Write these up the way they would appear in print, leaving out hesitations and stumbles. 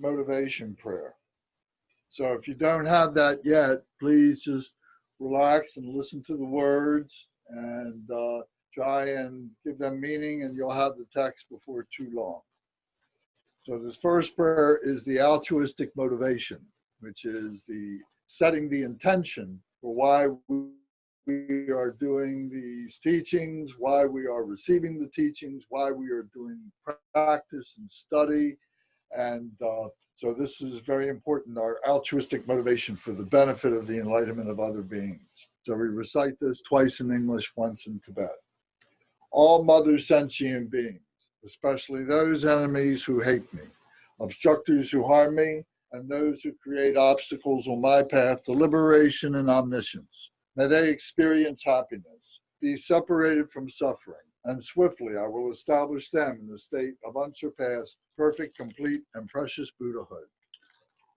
motivation prayer. So if you don't have that yet, please just relax and listen to the words and try and give them meaning, and you'll have the text before too long. So this first prayer is the altruistic motivation, which is the setting the intention for why we are doing these teachings, why we are receiving the teachings, why we are doing practice and study. And so this is very important, our altruistic motivation for the benefit of the enlightenment of other beings. So we recite this twice in English, once in Tibet. All mother sentient beings, especially those enemies who hate me, obstructors who harm me, and those who create obstacles on my path to liberation and omniscience. May they experience happiness, be separated from suffering, and swiftly I will establish them in the state of unsurpassed, perfect, complete, and precious Buddhahood.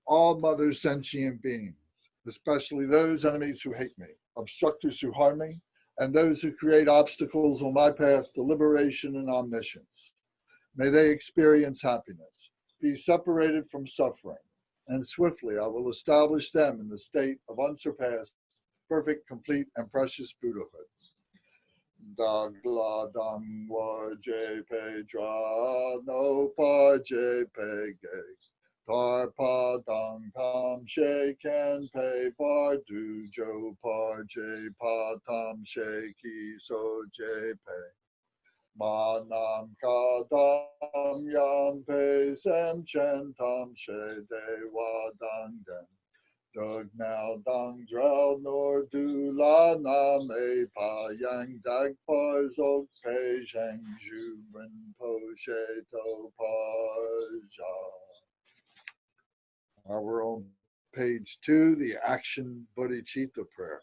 All mother sentient beings, especially those enemies who hate me, obstructors who harm me, and those who create obstacles on my path to liberation and omniscience. May they experience happiness, be separated from suffering, and swiftly I will establish them in the state of unsurpassed, perfect, complete, and precious Buddhahood. Dagla dangwa jepe dra no pa jepe ge. Tarpa dang tam she ken pe bar du jo par je pa tam she ki so jepe. Ma nam ka dam yam pe sem chen tam she de wa dang den. Dug now dang drow nor du la na me pa yang dag par zog pe zheng ju rin po she to pa ja. We're on page 2, the action bodhicitta prayer.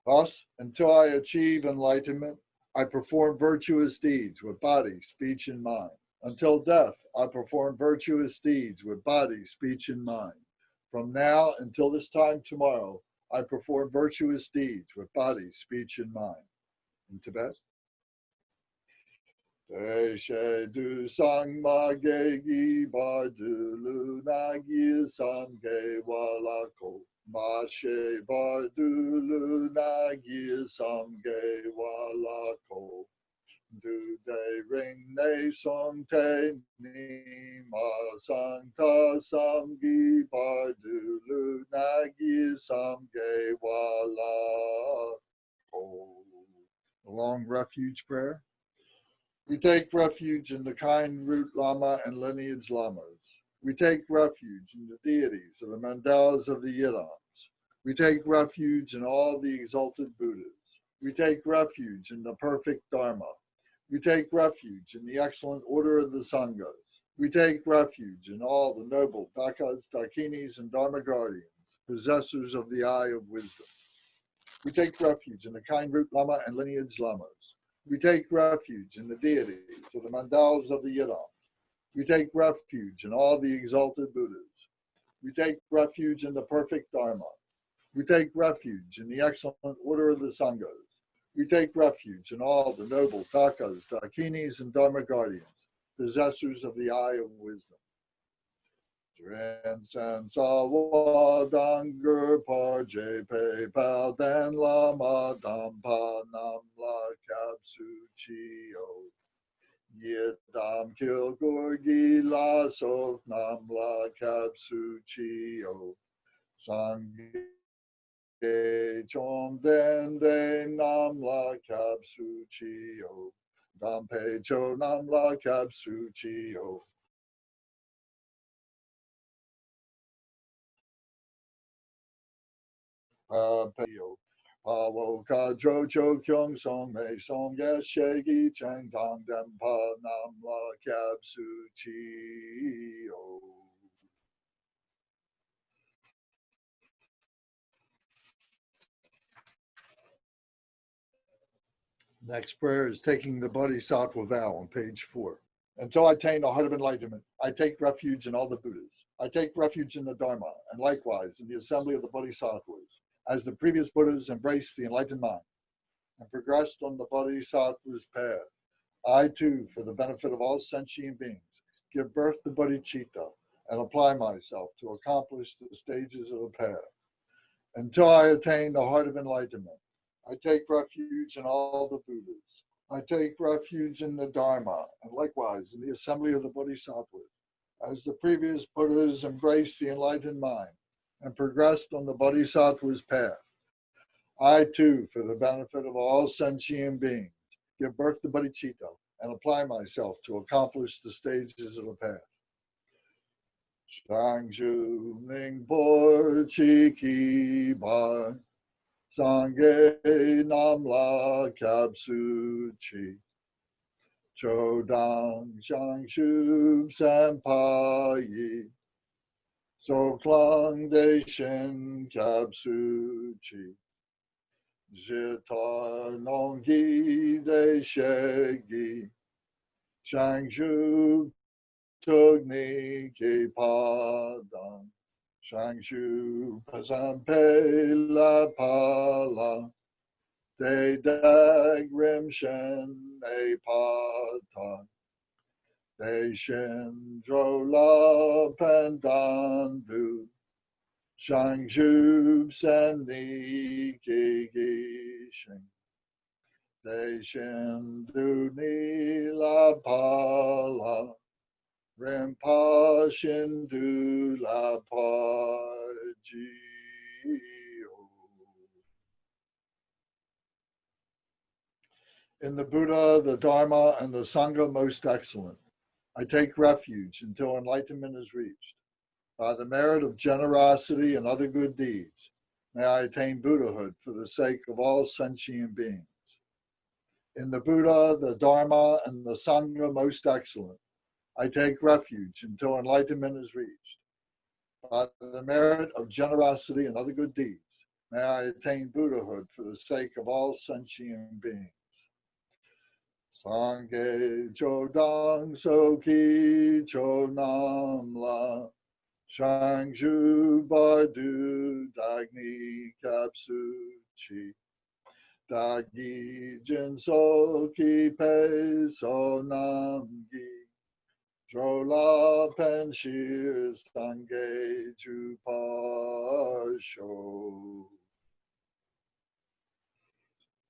Thus, until I achieve enlightenment, I perform virtuous deeds with body, speech, and mind. Until death, I perform virtuous deeds with body, speech, and mind. From now until this time tomorrow, I perform virtuous deeds with body, speech, and mind. In Tibet. She du sang ma ge gi ba du lu na gi sam ge wa ko. Ma she ba du lu na gi sam ge wa ko. Du de ring ne song te ni ma sang ta sam gi ba du lu na gi sam ge wa ko. The long refuge prayer. We take refuge in the kind root Lama and lineage Lamas. We take refuge in the deities of the mandalas of the Yidams. We take refuge in all the exalted Buddhas. We take refuge in the perfect Dharma. We take refuge in the excellent order of the Sanghas. We take refuge in all the noble Dakas, Dakinis, and Dharma guardians, possessors of the eye of wisdom. We take refuge in the kind root Lama and lineage Lamas. We take refuge in the deities of the mandalas of the Yidams. We take refuge in all the exalted Buddhas. We take refuge in the perfect Dharma. We take refuge in the excellent order of the Sanghas. We take refuge in all the noble Dakas, Dakinis, and Dharma guardians, possessors of the eye of wisdom. Transcend Sawa Danger Par Jepe Pal Dan Lama Dampa Nam La Kapsu Chio Yidam Kil Gorgi La Sok Nam La Kapsu Chio Sangye Chom Den De Nam La Kapsu Chio Dampe Cho Nam La Kapsu Chio. Peo. Pawo ka dro cho kyung song me song yes shegi chang dang dem pa nam la kab su chi o. Next prayer is taking the Bodhisattva vow on page 4. Until I attain a heart of enlightenment, I take refuge in all the Buddhas. I take refuge in the Dharma, and likewise in the assembly of the Bodhisattvas, as the previous Buddhas embraced the enlightened mind and progressed on the Bodhisattva's path. I too, for the benefit of all sentient beings, give birth to bodhicitta and apply myself to accomplish the stages of the path until I attain the heart of enlightenment. I take refuge in all the Buddhas. I take refuge in the Dharma, and likewise in the assembly of the Bodhisattvas. As the previous Buddhas embraced the enlightened mind and progressed on the Bodhisattva's path, I too, for the benefit of all sentient beings, give birth to bodhicitta and apply myself to accomplish the stages of the path. Shangju Ningpo Chiki Bar Sangye Namla Kapsu Chi Chodang Shangshu Senpai So Klang De Shin Kapsu Chi Jita Nonggi De Shegi Shangshu Tugni Ki Padang Shangshu Pasampe La Pala De Dag Rim Shen A Pata De Shin Dro La Pandandu Shangshu Sani Ki Gishin De Shin Du Ni La Pala Rinpa Shindu La Pa Ji. In the Buddha, the Dharma, and the Sangha most excellent, I take refuge until enlightenment is reached. By the merit of generosity and other good deeds, may I attain Buddhahood for the sake of all sentient beings. In the Buddha, the Dharma, and the Sangha most excellent, I take refuge until enlightenment is reached. By the merit of generosity and other good deeds, may I attain Buddhahood for the sake of all sentient beings. Sangye Chodang Soki Chodam Shangshu Bardu Dagni Kapsu Chi Dagi Jinso Ki Pe So Namgi Drola Penshir Stange Jupasho.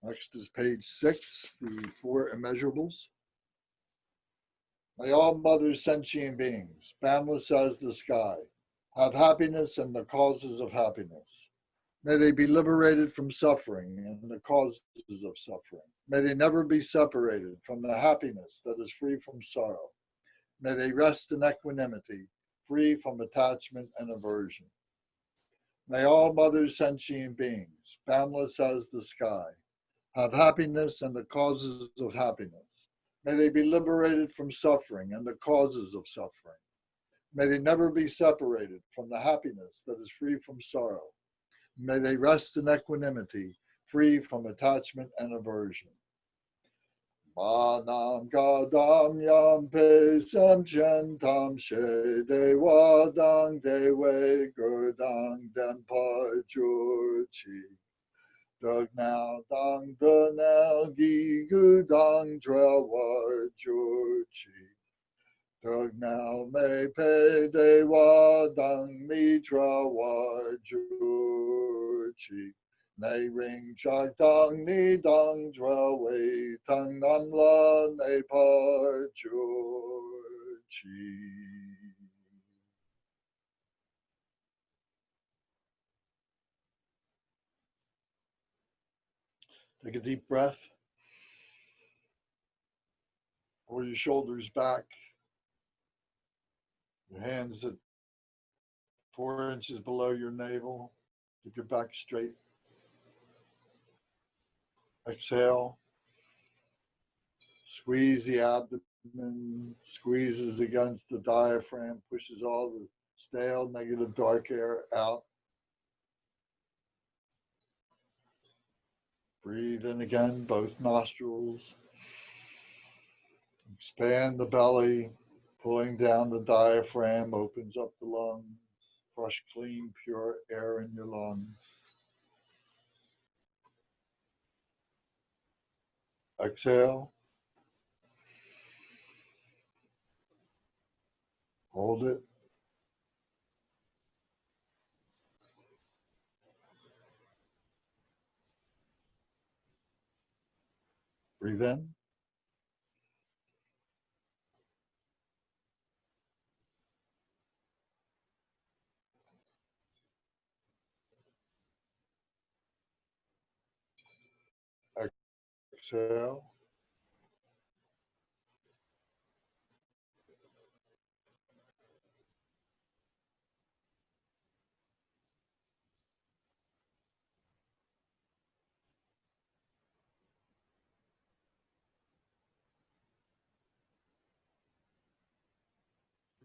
Next is page 6, the four immeasurables. May all mothers, sentient beings, boundless as the sky, have happiness and the causes of happiness. May they be liberated from suffering and the causes of suffering. May they never be separated from the happiness that is free from sorrow. May they rest in equanimity, free from attachment and aversion. May all mothers, sentient beings, boundless as the sky, have happiness and the causes of happiness. May they be liberated from suffering and the causes of suffering. May they never be separated from the happiness that is free from sorrow. May they rest in equanimity, free from attachment and aversion. Manam gadam yampe samchen tam she de wadang de we gurdang dempa jurchi. Dug now dang the now gi gudang drel war jurchi. Dug now me pe de wadang mitra war jurchi. Nay ring chak dang ni dang dwell wei tang nam la nay par chi. Take a deep breath. Pull your shoulders back. Your hands at 4 inches below your navel. Keep your back straight. Exhale. Squeeze the abdomen, squeezes against the diaphragm, pushes all the stale, negative, dark air out. Breathe in again, both nostrils. Expand the belly, pulling down the diaphragm, opens up the lungs. Fresh, clean, pure air in your lungs. Exhale. Hold it. Breathe in. Exhale.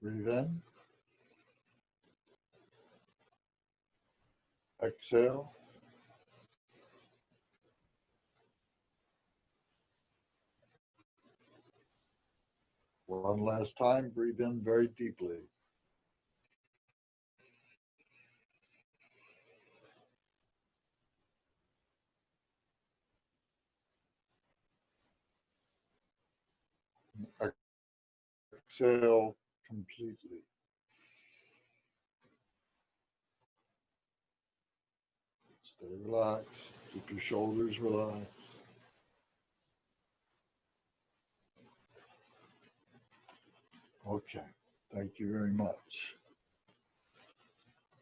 Breathe in. Exhale. One last time, breathe in very deeply. Exhale completely. Stay relaxed. Keep your shoulders relaxed. Okay. Thank you very much.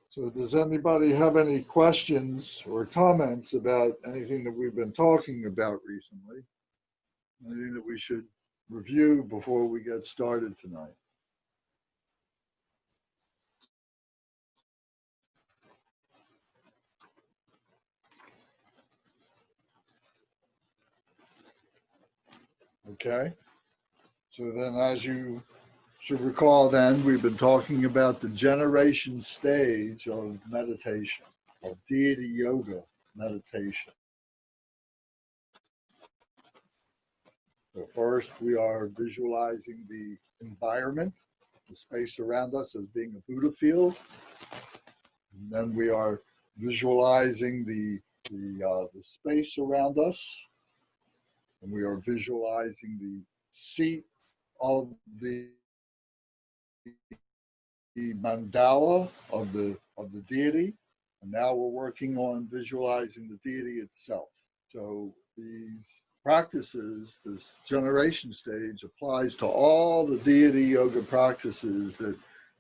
So does anybody have any questions or comments about anything that we've been talking about recently? Anything that we should review before we get started tonight? Okay. So then, as you should recall, then we've been talking about the generation stage of meditation, of deity yoga meditation. So first, we are visualizing the environment, the space around us as being a Buddha field. And then we are visualizing the space around us, and we are visualizing the seat of the mandala of the deity. And now we're working on visualizing the deity itself. So these practices, this generation stage, applies to all the deity yoga practices that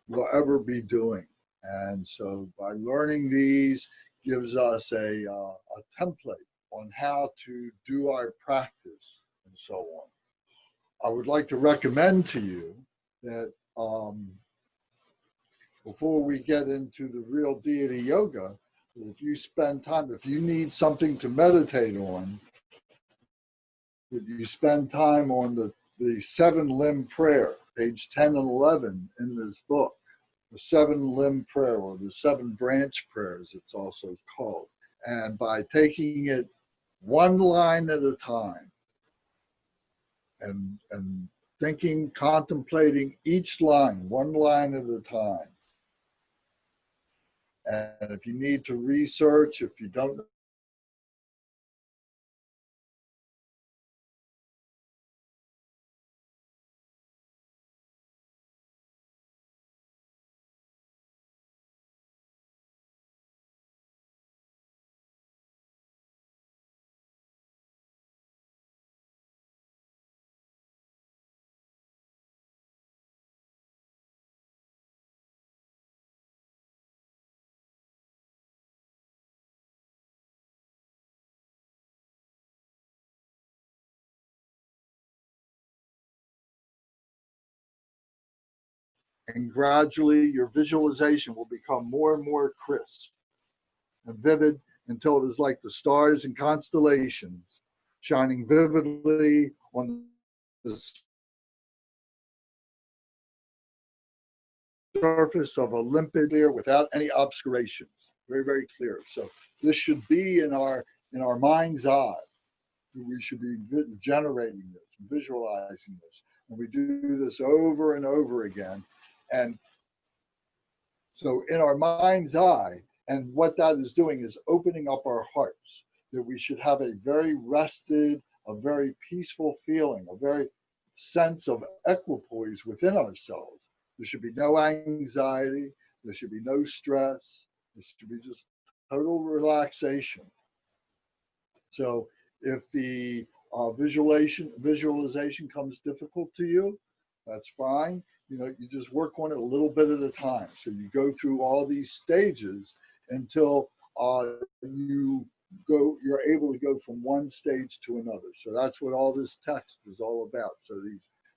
we'll ever be doing. And so by learning these gives us a template on how to do our practice and so on. I would like to recommend to you that before we get into the real deity yoga, if you spend time, if you need something to meditate on, that you spend time on the seven limb prayer, page 10 and 11 in this book, the seven limb prayer, or the seven branch prayers, it's also called. And by taking it one line at a time and thinking, contemplating each line, one line at a time. And if you need to research, if you don't and gradually your visualization will become more and more crisp and vivid until it is like the stars and constellations shining vividly on the surface of a limpid clear without any obscurations. Very, very clear. So this should be in our mind's eye. We should be generating this, visualizing this. And we do this over and over again. And so in our mind's eye, and what that is doing is opening up our hearts, that we should have a very rested, a very peaceful feeling, a very sense of equipoise within ourselves. There should be no anxiety, there should be no stress, there should be just total relaxation. So if the visualization comes difficult to you, that's fine. You know, you just work on it a little bit at a time. So you go through all these stages until you're able to go from one stage to another. So that's what all this text is all about. So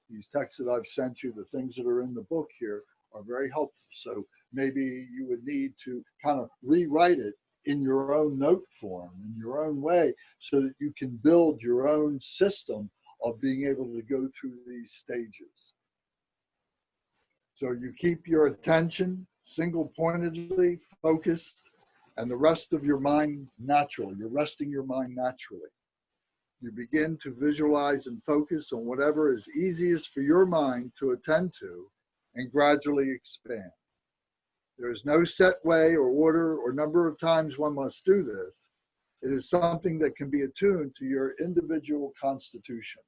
these texts that I've sent you, the things that are in the book here, are very helpful. So maybe you would need to kind of rewrite it in your own note form, in your own way, so that you can build your own system of being able to go through these stages. So you keep your attention single-pointedly focused, and the rest of your mind naturally. You're resting your mind naturally. You begin to visualize and focus on whatever is easiest for your mind to attend to, and gradually expand. There is no set way or order or number of times one must do this. It is something that can be attuned to your individual constitution.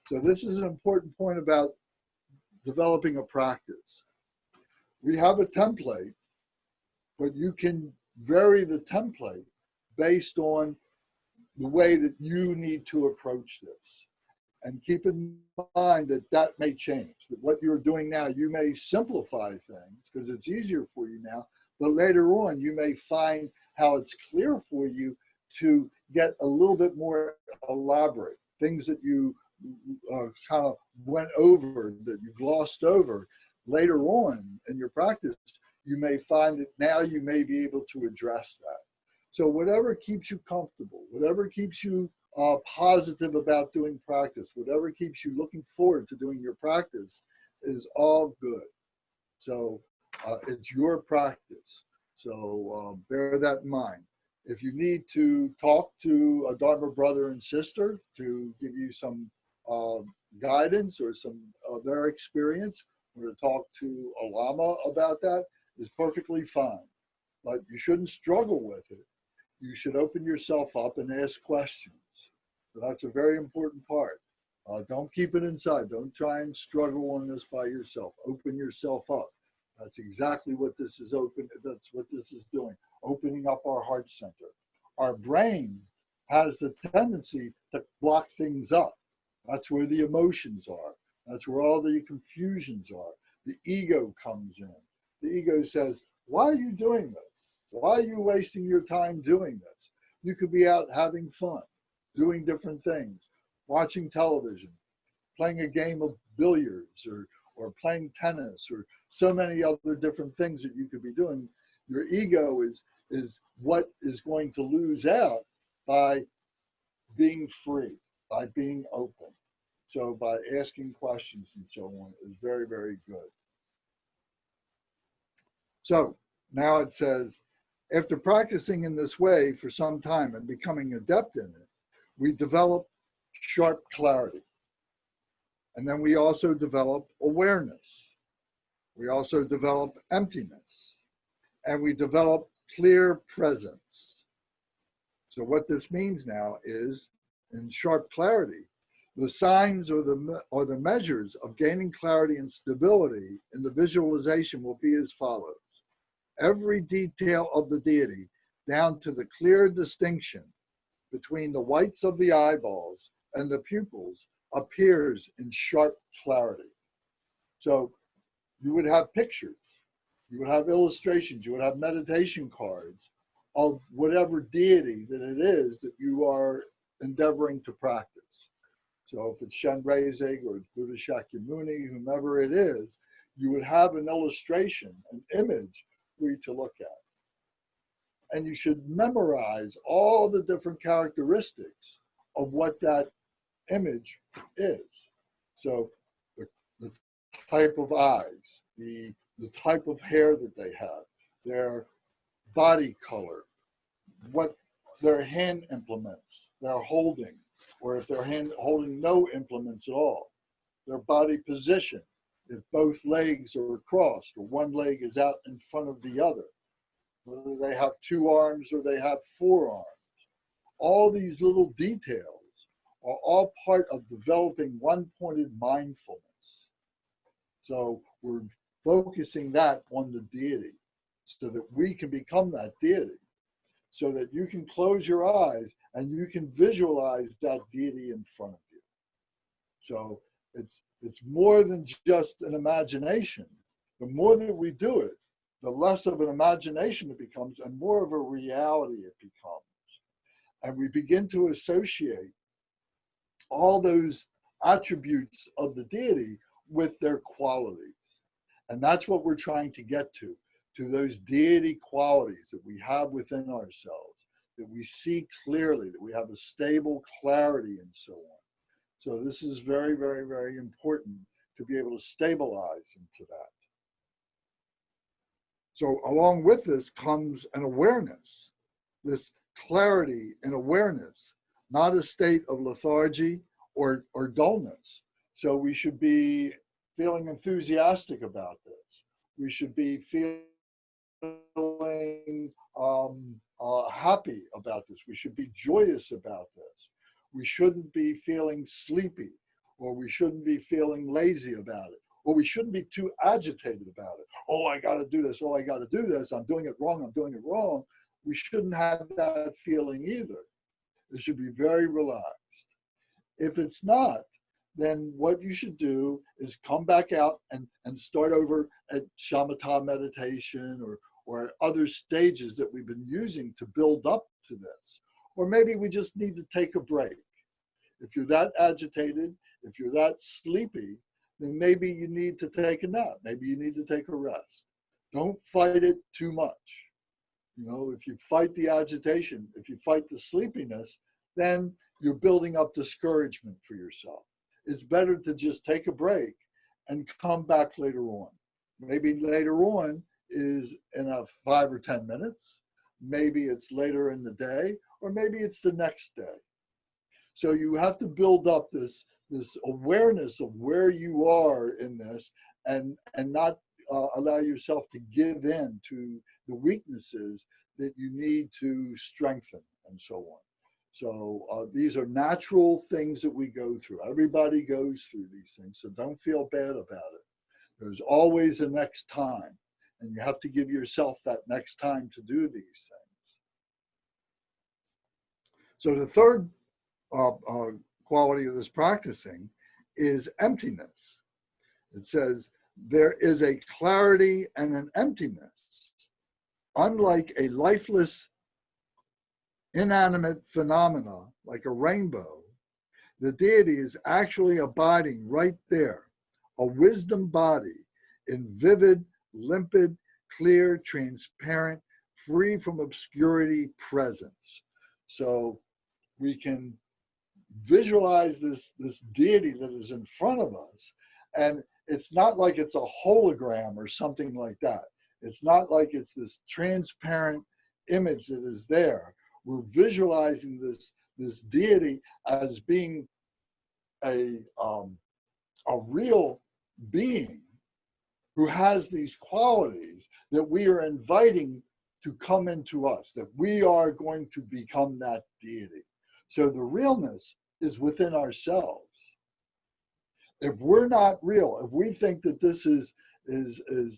So this is an important point about developing a practice. We have a template, but you can vary the template based on the way that you need to approach this. And keep in mind that that may change, that what you're doing now, you may simplify things because it's easier for you now, but later on you may find how it's clear for you to get a little bit more elaborate, things that you kind of went over, that you glossed over. Later on in your practice, you may find that now you may be able to address that. So whatever keeps you comfortable, whatever keeps you positive about doing practice, whatever keeps you looking forward to doing your practice is all good. So it's your practice. So bear that in mind. If you need to talk to a Dharma brother and sister to give you some guidance or some of their experience, or to talk to a Lama about that, is perfectly fine. But you shouldn't struggle with it. You should open yourself up and ask questions. So that's a very important part. Don't keep it inside. Don't try and struggle on this by yourself. Open yourself up. That's exactly what this is That's what this is doing. Opening up our heart center. Our brain has the tendency to block things up. That's where the emotions are. That's where all the confusions are. The ego comes in. The ego says, why are you doing this? Why are you wasting your time doing this? You could be out having fun, doing different things, watching television, playing a game of billiards or playing tennis or so many other different things that you could be doing. Your ego is what is going to lose out by being free, by being open. So by asking questions and so on is very, very good. So now it says, after practicing in this way for some time and becoming adept in it, we develop sharp clarity. And then we also develop awareness. We also develop emptiness. And we develop clear presence. So what this means now is, in sharp clarity, the signs or the measures of gaining clarity and stability in the visualization will be as follows. Every detail of the deity, down to the clear distinction between the whites of the eyeballs and the pupils, appears in sharp clarity. So you would have pictures, you would have illustrations, you would have meditation cards of whatever deity that it is that you are endeavoring to practice. So if it's Shenrezig or it's Buddha Shakyamuni, whomever it is, you would have an illustration, an image for you to look at. And you should memorize all the different characteristics of what that image is. So the type of eyes, the type of hair that they have, their body color, what their hand implements they're holding, or if they're holding no implements at all, their body position, if both legs are crossed or one leg is out in front of the other, whether they have 2 arms or they have 4 arms. All these little details are all part of developing one-pointed mindfulness. So we're focusing that on the deity so that we can become that deity. so that you can close your eyes and you can visualize that deity in front of you. So it's more than just an imagination. The more that we do it, the less of an imagination it becomes and more of a reality it becomes. And we begin to associate all those attributes of the deity with their qualities. And that's what we're trying to get to those deity qualities that we have within ourselves, that we see clearly, that we have a stable clarity and so on. So this is very, very, very important to be able to stabilize into that. So along with this comes an awareness, this clarity and awareness, not a state of lethargy or dullness. So we should be feeling enthusiastic about this. We should be feeling happy about this. We should be joyous about this. We shouldn't be feeling sleepy, or we shouldn't be feeling lazy about it, or we shouldn't be too agitated about it. Oh, I got to do this. Oh, I got to do this. I'm doing it wrong. I'm doing it wrong. We shouldn't have that feeling either. It should be very relaxed. If it's not, then what you should do is come back out and start over at shamatha meditation or other stages that we've been using to build up to this. Or maybe we just need to take a break. If you're that agitated, if you're that sleepy, then maybe you need to take a nap. Maybe you need to take a rest. Don't fight it too much. You know, if you fight the agitation, if you fight the sleepiness, then you're building up discouragement for yourself. It's better to just take a break and come back later on. Maybe later on is in a 5 or 10 minutes. Maybe it's later in the day, or maybe it's the next day. So you have to build up this awareness of where you are in this and not allow yourself to give in to the weaknesses that you need to strengthen and so on. So these are natural things that we go through. Everybody goes through these things, so don't feel bad about it. There's always a next time, and you have to give yourself that next time to do these things. So the third quality of this practicing is emptiness. It says, there is a clarity and an emptiness. Unlike a lifeless, inanimate phenomena like a rainbow, the deity is actually abiding right there, a wisdom body in vivid, limpid, clear, transparent, free from obscurity presence. So we can visualize this deity that is in front of us, and it's not like it's a hologram or something like that. It's not like it's this transparent image that is there. We're visualizing this deity as being a real being who has these qualities that we are inviting to come into us, that we are going to become that deity. So the realness is within ourselves. If we're not real, if we think that this is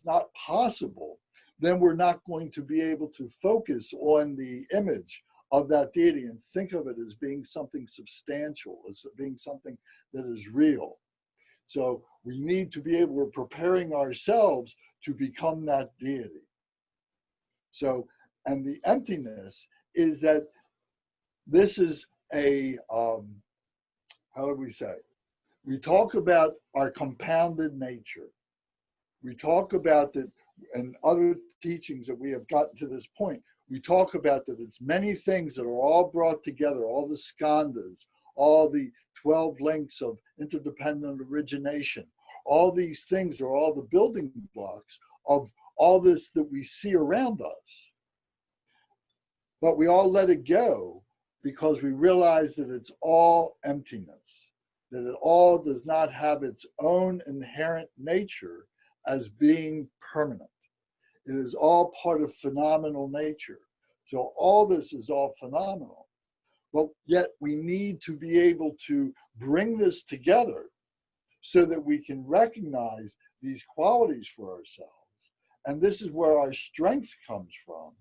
not possible, then we're not going to be able to focus on the image of that deity and think of it as being something substantial, as being something that is real. So we need to be able, we're preparing ourselves to become that deity. So, and the emptiness is that this is a, how do we say? We talk about our compounded nature. We talk about that, and other teachings that we have gotten to this point, we talk about that it's many things that are all brought together, all the skandhas, all the 12 links of interdependent origination. All these things are all the building blocks of all this that we see around us. But we all let it go because we realize that it's all emptiness, that it all does not have its own inherent nature as being permanent. It is all part of phenomenal nature. So all this is all phenomenal. But yet we need to be able to bring this together so that we can recognize these qualities for ourselves. And this is where our strength comes from,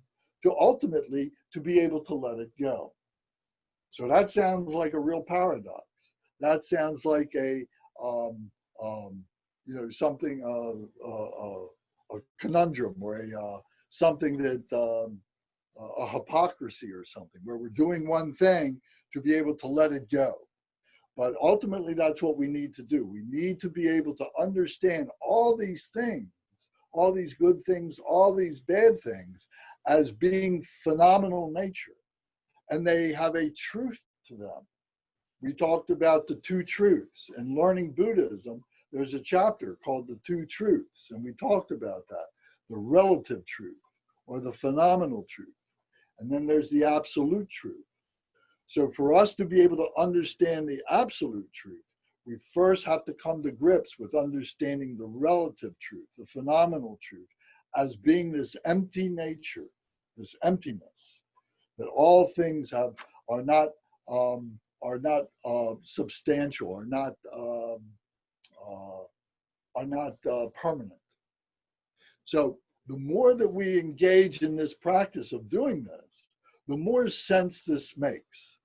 to ultimately to be able to let it go. So that sounds like a real paradox. That sounds like a something a conundrum, or a something that a hypocrisy or something, where we're doing one thing to be able to let it go. But ultimately, that's what we need to do. We need to be able to understand all these things, all these good things, all these bad things, as being phenomenal nature. And they have a truth to them. We talked about the two truths. In learning Buddhism, there's a chapter called The Two Truths, and we talked about that. The relative truth, or the phenomenal truth. And then there's the absolute truth. So for us to be able to understand the absolute truth, we first have to come to grips with understanding the relative truth, the phenomenal truth, as being this empty nature, this emptiness, that all things are not substantial, are not permanent. So the more that we engage in this practice of doing this, the more sense this makes.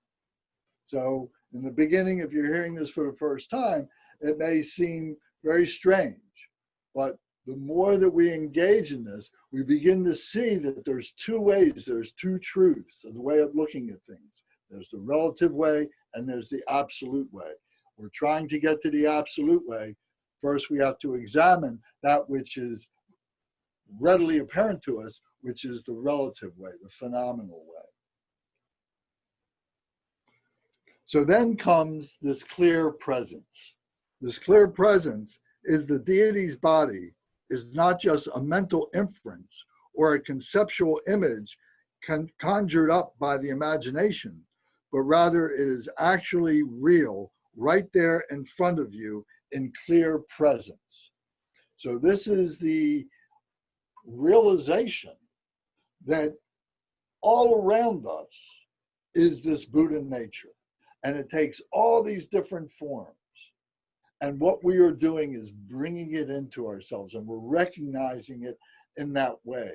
So in the beginning, if you're hearing this for the first time, it may seem very strange, but the more that we engage in this, we begin to see that there's two ways, there's two truths of the way of looking at things. There's the relative way and there's the absolute way. We're trying to get to the absolute way. First, we have to examine that which is readily apparent to us, which is the relative way, the phenomenal way. So then comes this clear presence. This clear presence is the deity's body is not just a mental inference or a conceptual image conjured up by the imagination, but rather it is actually real right there in front of you in clear presence. So this is the realization that all around us is this Buddha nature. And it takes all these different forms. And what we are doing is bringing it into ourselves, and we're recognizing it in that way.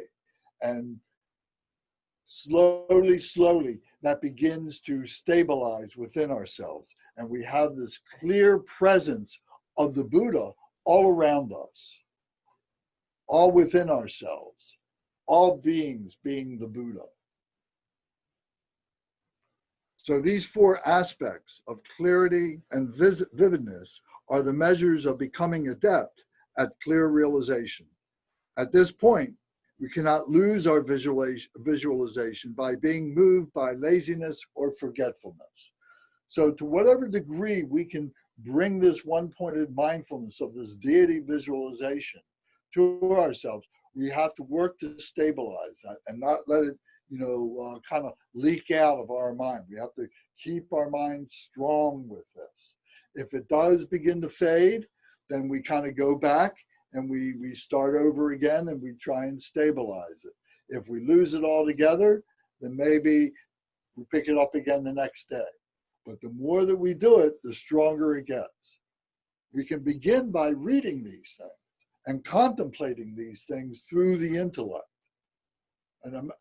And slowly, slowly, that begins to stabilize within ourselves. And we have this clear presence of the Buddha all around us, all within ourselves, all beings being the Buddha. So these four aspects of clarity and vividness are the measures of becoming adept at clear realization. At this point, we cannot lose our visualization by being moved by laziness or forgetfulness. So to whatever degree we can bring this one-pointed mindfulness of this deity visualization to ourselves, we have to work to stabilize that and not let it kind of leak out of our mind. We have to keep our mind strong with this. If it does begin to fade, then we kind of go back and we start over again and we try and stabilize it. If we lose it altogether, then maybe we pick it up again the next day. But the more that we do it, the stronger it gets. We can begin by reading these things and contemplating these things through the intellect. And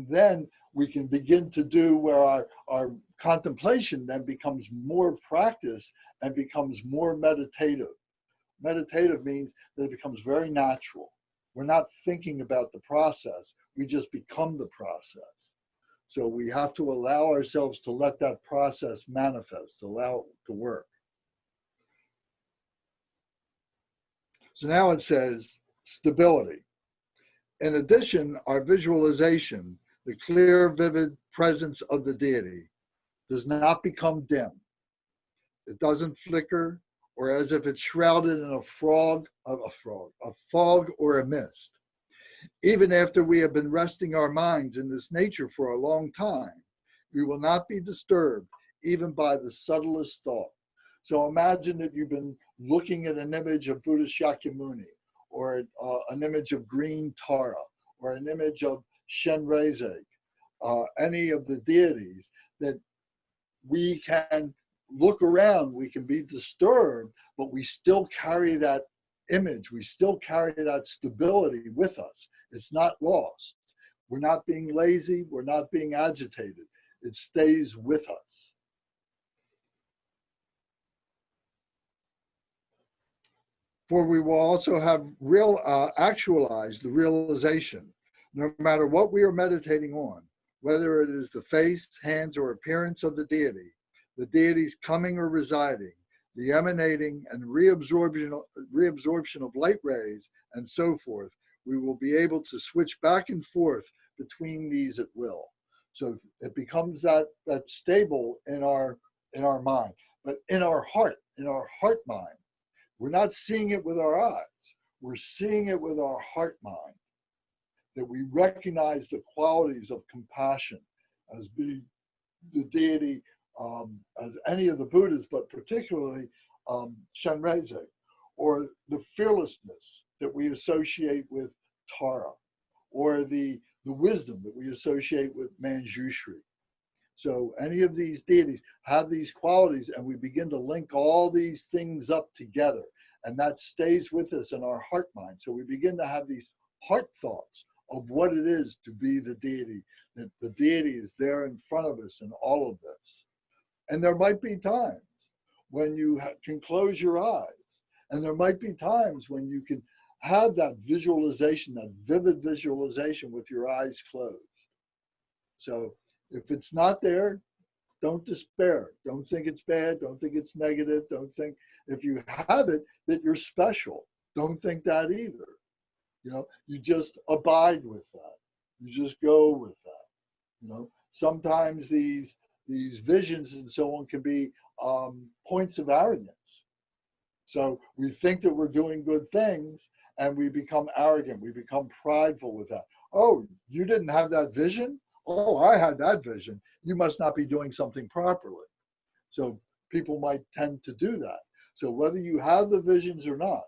then we can begin to do where our contemplation then becomes more practice and becomes more meditative. Meditative means that it becomes very natural. We're not thinking about the process, we just become the process. So we have to allow ourselves to let that process manifest, allow it to work. So now it says stability. In addition, our visualization, the clear, vivid presence of the deity, does not become dim. It doesn't flicker, or as if it's shrouded in a fog or a mist. Even after we have been resting our minds in this nature for a long time, we will not be disturbed even by the subtlest thought. So imagine that you've been looking at an image of Buddha Shakyamuni, or an image of green Tara, or an image of Shenrezig, any of the deities, that we can look around, we can be disturbed, but we still carry that image. We still carry that stability with us. It's not lost. We're not being lazy. We're not being agitated. It stays with us. For we will also have actualized the realization, no matter what we are meditating on, whether it is the face, hands, or appearance of the deity's coming or residing, the emanating and reabsorption of light rays, and so forth, we will be able to switch back and forth between these at will. So it becomes that stable in our mind, but in our heart mind. We're not seeing it with our eyes. We're seeing it with our heart mind, that we recognize the qualities of compassion as being the deity, as any of the Buddhas, but particularly Shenrezig, or the fearlessness that we associate with Tara, or the wisdom that we associate with Manjushri. So any of these deities have these qualities, and we begin to link all these things up together, and that stays with us in our heart mind. So we begin to have these heart thoughts of what it is to be the deity, that the deity is there in front of us in all of this. And there might be times when you can close your eyes, and there might be times when you can have that visualization, that vivid visualization with your eyes closed. So if it's not there, don't despair. Don't think it's bad. Don't think it's negative. Don't think, if you have it, that you're special. Don't think that either. You know, you just abide with that. You just go with that. You know, sometimes these visions and so on can be points of arrogance. So we think that we're doing good things, and we become arrogant. We become prideful with that. Oh, you didn't have that vision? Oh, I had that vision. You must not be doing something properly. So people might tend to do that. So whether you have the visions or not,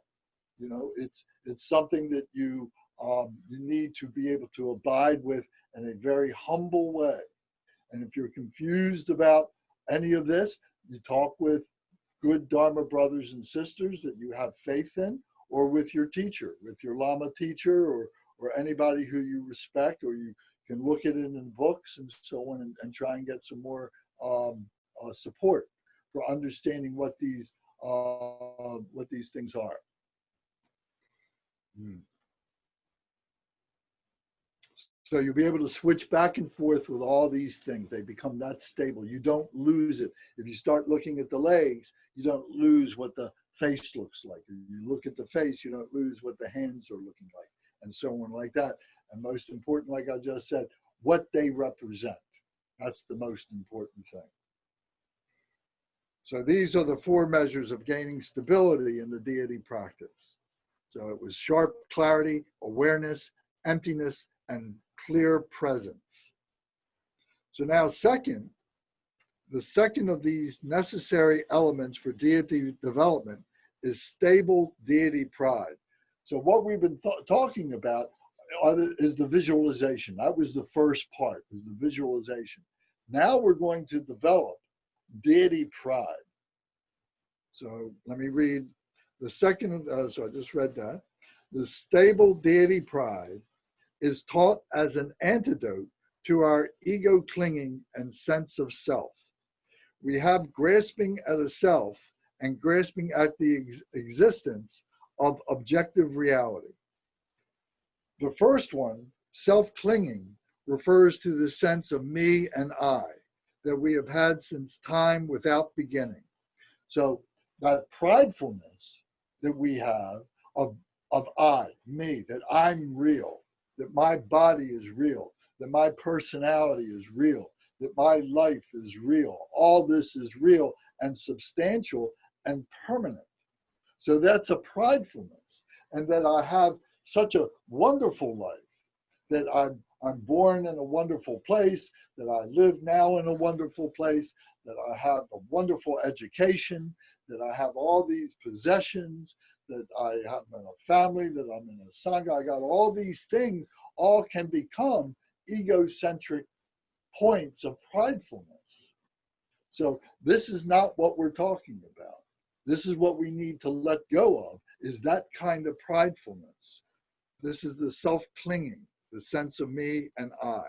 you know, it's something that you need to be able to abide with in a very humble way. And if you're confused about any of this, you talk with good Dharma brothers and sisters that you have faith in, or with your teacher, with your Lama teacher, or anybody who you respect, or you can look at it in books and so on, and try and get some more support for understanding what these things are. So you'll be able to switch back and forth with all these things. They become that stable. You don't lose it. If you start looking at the legs, you don't lose what the face looks like. If you look at the face, you don't lose what the hands are looking like, and so on like that. And most important, like I just said, what they represent. That's the most important thing. So these are the 4 measures of gaining stability in the deity practice. So it was sharp clarity, awareness, emptiness, and clear presence. So now the second of these necessary elements for deity development is stable deity pride. So what we've been talking about is the visualization. That was the first part, was the visualization. Now we're going to develop deity pride. So let me read the second, so I just read that. The stable deity pride is taught as an antidote to our ego clinging and sense of self. We have grasping at a self and grasping at the existence of objective reality. The first one, self-clinging, refers to the sense of me and I that we have had since time without beginning. So that pridefulness that we have of I, me, that I'm real, that my body is real, that my personality is real, that my life is real. All this is real and substantial and permanent. So that's a pridefulness, and that I have such a wonderful life, that I'm born in a wonderful place, that I live now in a wonderful place, that I have a wonderful education, that I have all these possessions, that I have in a family, that I'm in a sangha. I got all these things, all can become egocentric points of pridefulness. So this is not what we're talking about. This is what we need to let go of is that kind of pridefulness. This is the self-clinging, the sense of me and I.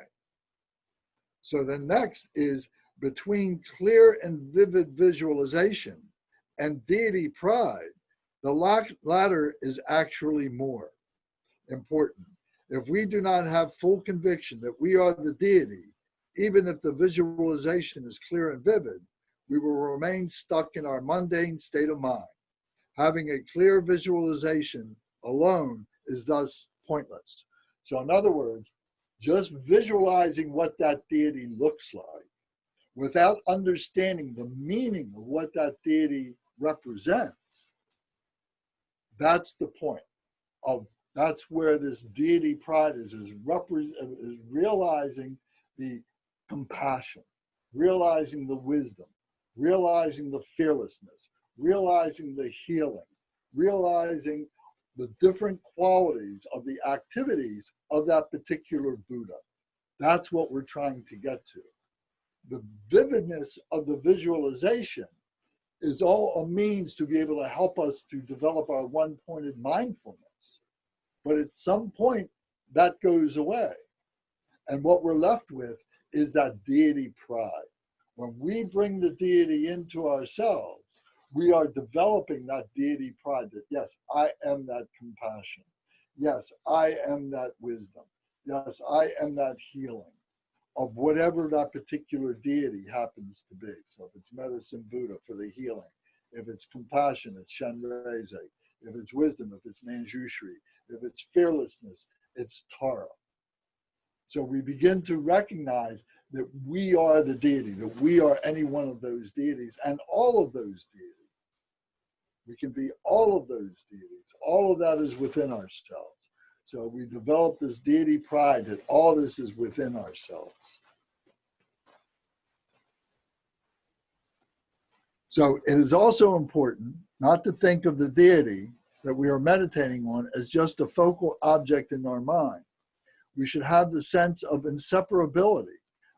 So the next is between clear and vivid visualization and deity pride, the latter is actually more important. If we do not have full conviction that we are the deity, even if the visualization is clear and vivid, we will remain stuck in our mundane state of mind. Having a clear visualization alone is thus pointless. So in other words, just visualizing what that deity looks like without understanding the meaning of what that deity represents, that's the point of, that's where this deity pride is realizing the compassion, realizing the wisdom, realizing the fearlessness, realizing the healing, realizing the different qualities of the activities of that particular Buddha. That's what we're trying to get to. The vividness of the visualization is all a means to be able to help us to develop our one-pointed mindfulness. But at some point, that goes away. And what we're left with is that deity pride. When we bring the deity into ourselves, we are developing that deity pride that, yes, I am that compassion. Yes, I am that wisdom. Yes, I am that healing of whatever that particular deity happens to be. So if it's medicine Buddha for the healing, if it's compassion, it's Shenrezig. If it's wisdom, if it's Manjushri, if it's fearlessness, it's Tara. So we begin to recognize that we are the deity, that we are any one of those deities and all of those deities. We can be all of those deities. All of that is within ourselves. So we develop this deity pride that all this is within ourselves. So it is also important not to think of the deity that we are meditating on as just a focal object in our mind. We should have the sense of inseparability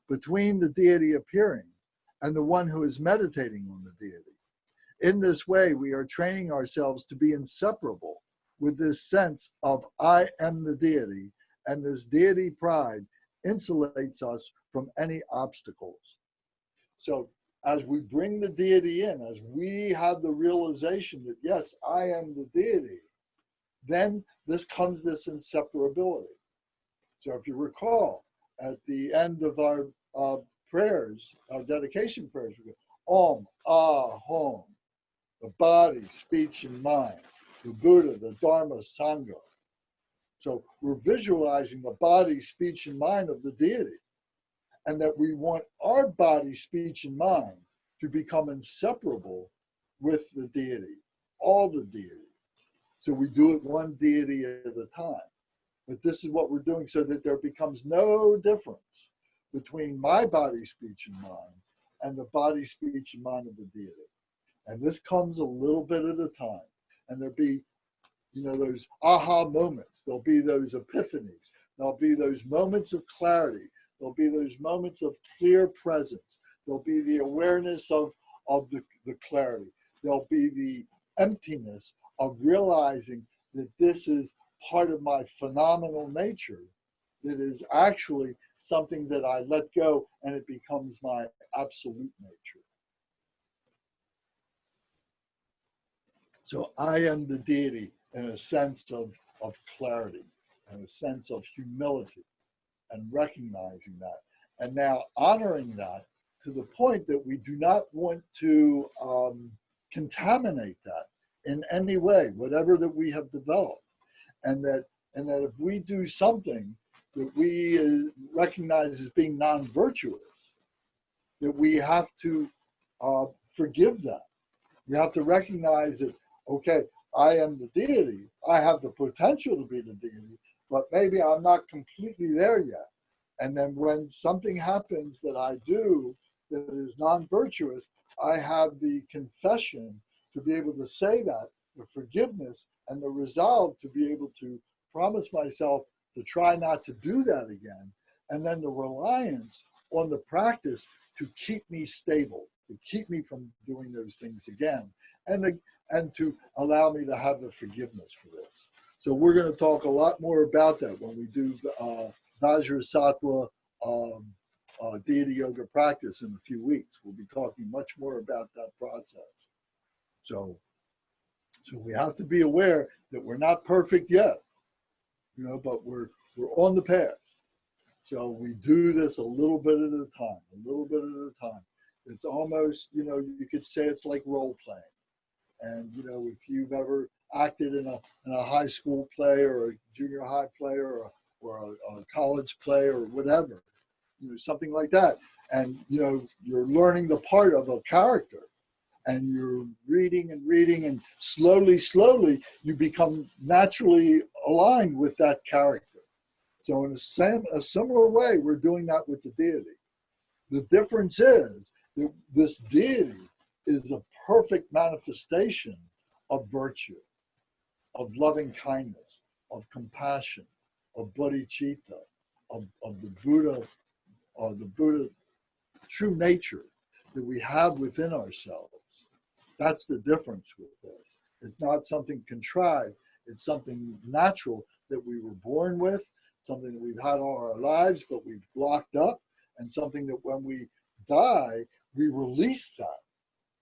between the deity appearing and the one who is meditating on the deity. In this way, we are training ourselves to be inseparable with this sense of I am the deity, and this deity pride insulates us from any obstacles. So as we bring the deity in, as we have the realization that, yes, I am the deity, then this comes this inseparability. So if you recall, at the end of our prayers, our dedication prayers, we go, Om, Ah, Hom, the body, speech, and mind, the Buddha, the Dharma, Sangha. So we're visualizing the body, speech, and mind of the deity, and that we want our body, speech, and mind to become inseparable with the deity, all the deity. So we do it one deity at a time. But this is what we're doing so that there becomes no difference between my body, speech, and mind and the body, speech, and mind of the deity. And this comes a little bit at a time. And there'll be, those aha moments. There'll be those epiphanies. There'll be those moments of clarity. There'll be those moments of clear presence. There'll be the awareness of the clarity. There'll be the emptiness of realizing that this is part of my phenomenal nature that is actually something that I let go and it becomes my absolute nature. So I am the deity in a sense of clarity and a sense of humility and recognizing that. And now honoring that to the point that we do not want to contaminate that in any way, whatever that we have developed. And that if we do something that we recognize as being non-virtuous, that we have to forgive that. We have to recognize that, okay, I am the deity. I have the potential to be the deity, but maybe I'm not completely there yet. And then when something happens that I do that is non-virtuous, I have the confession to be able to say that, the forgiveness, and the resolve to be able to promise myself to try not to do that again. And then the reliance on the practice to keep me stable, to keep me from doing those things again. And and to allow me to have the forgiveness for this. So we're going to talk a lot more about that when we do Vajrasattva deity yoga practice in a few weeks. We'll be talking much more about that process. So we have to be aware that we're not perfect yet, but we're on the path. So we do this a little bit at a time, a little bit at a time. It's almost, you could say it's like role playing. And, if you've ever acted in a high school play or a junior high play or a college play or whatever, something like that. And, you're learning the part of a character and you're reading and slowly, you become naturally aligned with that character. So in a similar way, we're doing that with the deity. The difference is that this deity is a perfect manifestation of virtue, of loving kindness, of compassion, of bodhicitta, of the Buddha true nature that we have within ourselves. That's the difference with this. It's not something contrived. It's something natural that we were born with, something that we've had all our lives, but we've blocked up, and something that when we die, we release that.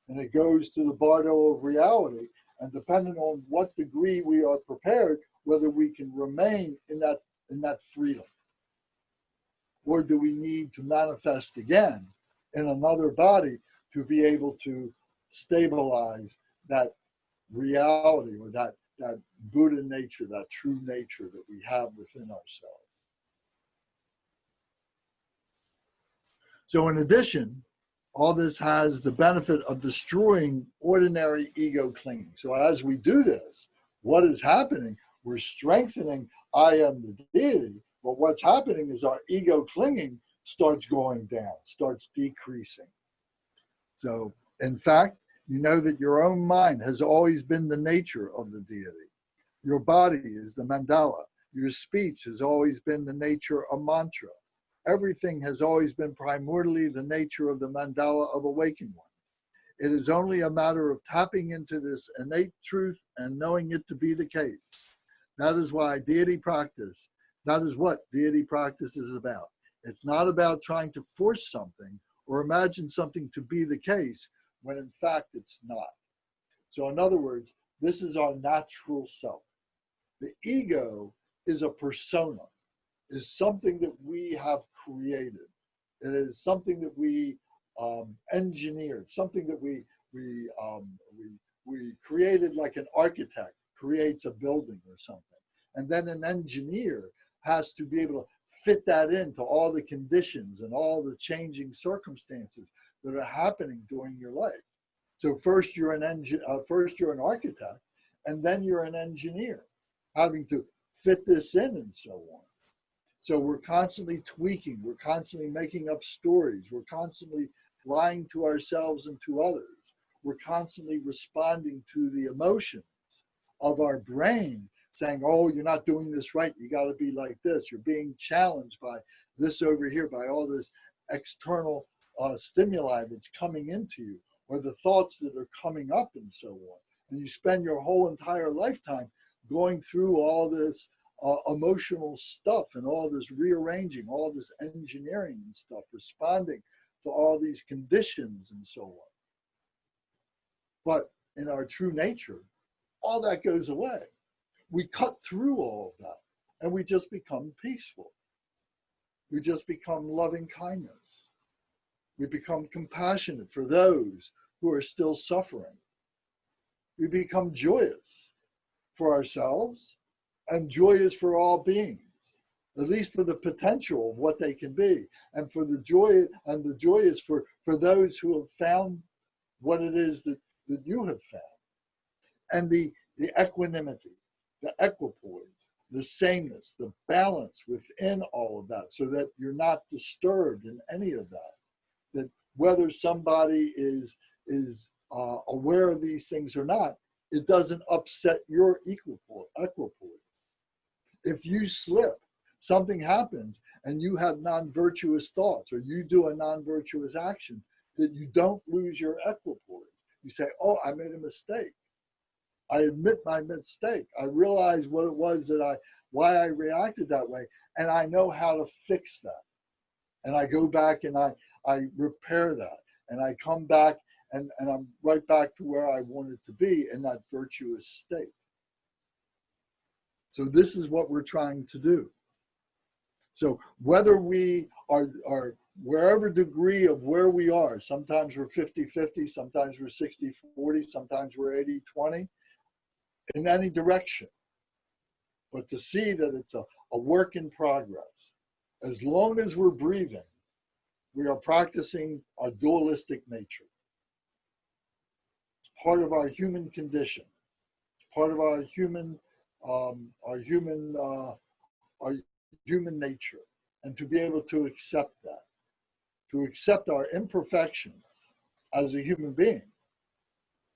And it goes to the bardo of reality. And depending on what degree we are prepared, whether we can remain in that freedom, or do we need to manifest again in another body to be able to stabilize that reality or that Buddha nature, that true nature that we have within ourselves. So in addition, all this has the benefit of destroying ordinary ego clinging. So as we do this, what is happening? We're strengthening I am the deity, but what's happening is our ego clinging starts going down, starts decreasing. So in fact, you know that your own mind has always been the nature of the deity. Your body is the mandala. Your speech has always been the nature of mantra. Everything has always been primordially the nature of the mandala of awakened one. It is only a matter of tapping into this innate truth and knowing it to be the case. That is why deity practice, that is what deity practice is about. It's not about trying to force something or imagine something to be the case when in fact it's not. So in other words, this is our natural self. The ego is a persona, is something that we have created. It is something that we engineered, something that we created, like an architect creates a building or something. And then an engineer has to be able to fit that into all the conditions and all the changing circumstances that are happening during your life. So first you're an architect, and then you're an engineer, having to fit this in and so on. So we're constantly tweaking, we're constantly making up stories, we're constantly lying to ourselves and to others. We're constantly responding to the emotions of our brain, saying, oh, you're not doing this right, you got to be like this. You're being challenged by this over here, by all this external stimuli that's coming into you, or the thoughts that are coming up and so on. And you spend your whole entire lifetime going through all this emotional stuff and all this rearranging, all this engineering and stuff, responding to all these conditions and so on. But in our true nature, all that goes away. We cut through all of that and we just become peaceful. We just become loving kindness. We become compassionate for those who are still suffering. We become joyous for ourselves and joyous for all beings, at least for the potential of what they can be, and for the joy, and the joy is for those who have found what it is that you have found. And the equanimity, the equipoise, the sameness, the balance within all of that, so that you're not disturbed in any of that. That whether somebody is aware of these things or not, it doesn't upset your equipoise. If you slip, something happens, and you have non-virtuous thoughts, or you do a non-virtuous action, that you don't lose your equipoise. You say, oh, I made a mistake. I admit my mistake. I realize what it was why I reacted that way. And I know how to fix that. And I go back and I repair that. And I come back and I'm right back to where I wanted to be in that virtuous state. So this is what we're trying to do. So whether we are wherever degree of where we are, sometimes we're 50-50, sometimes we're 60-40, sometimes we're 80-20, in any direction. But to see that it's a work in progress. As long as we're breathing, we are practicing our dualistic nature. It's part of our human condition. It's part of our human nature. And to be able to accept that, to accept our imperfections as a human being.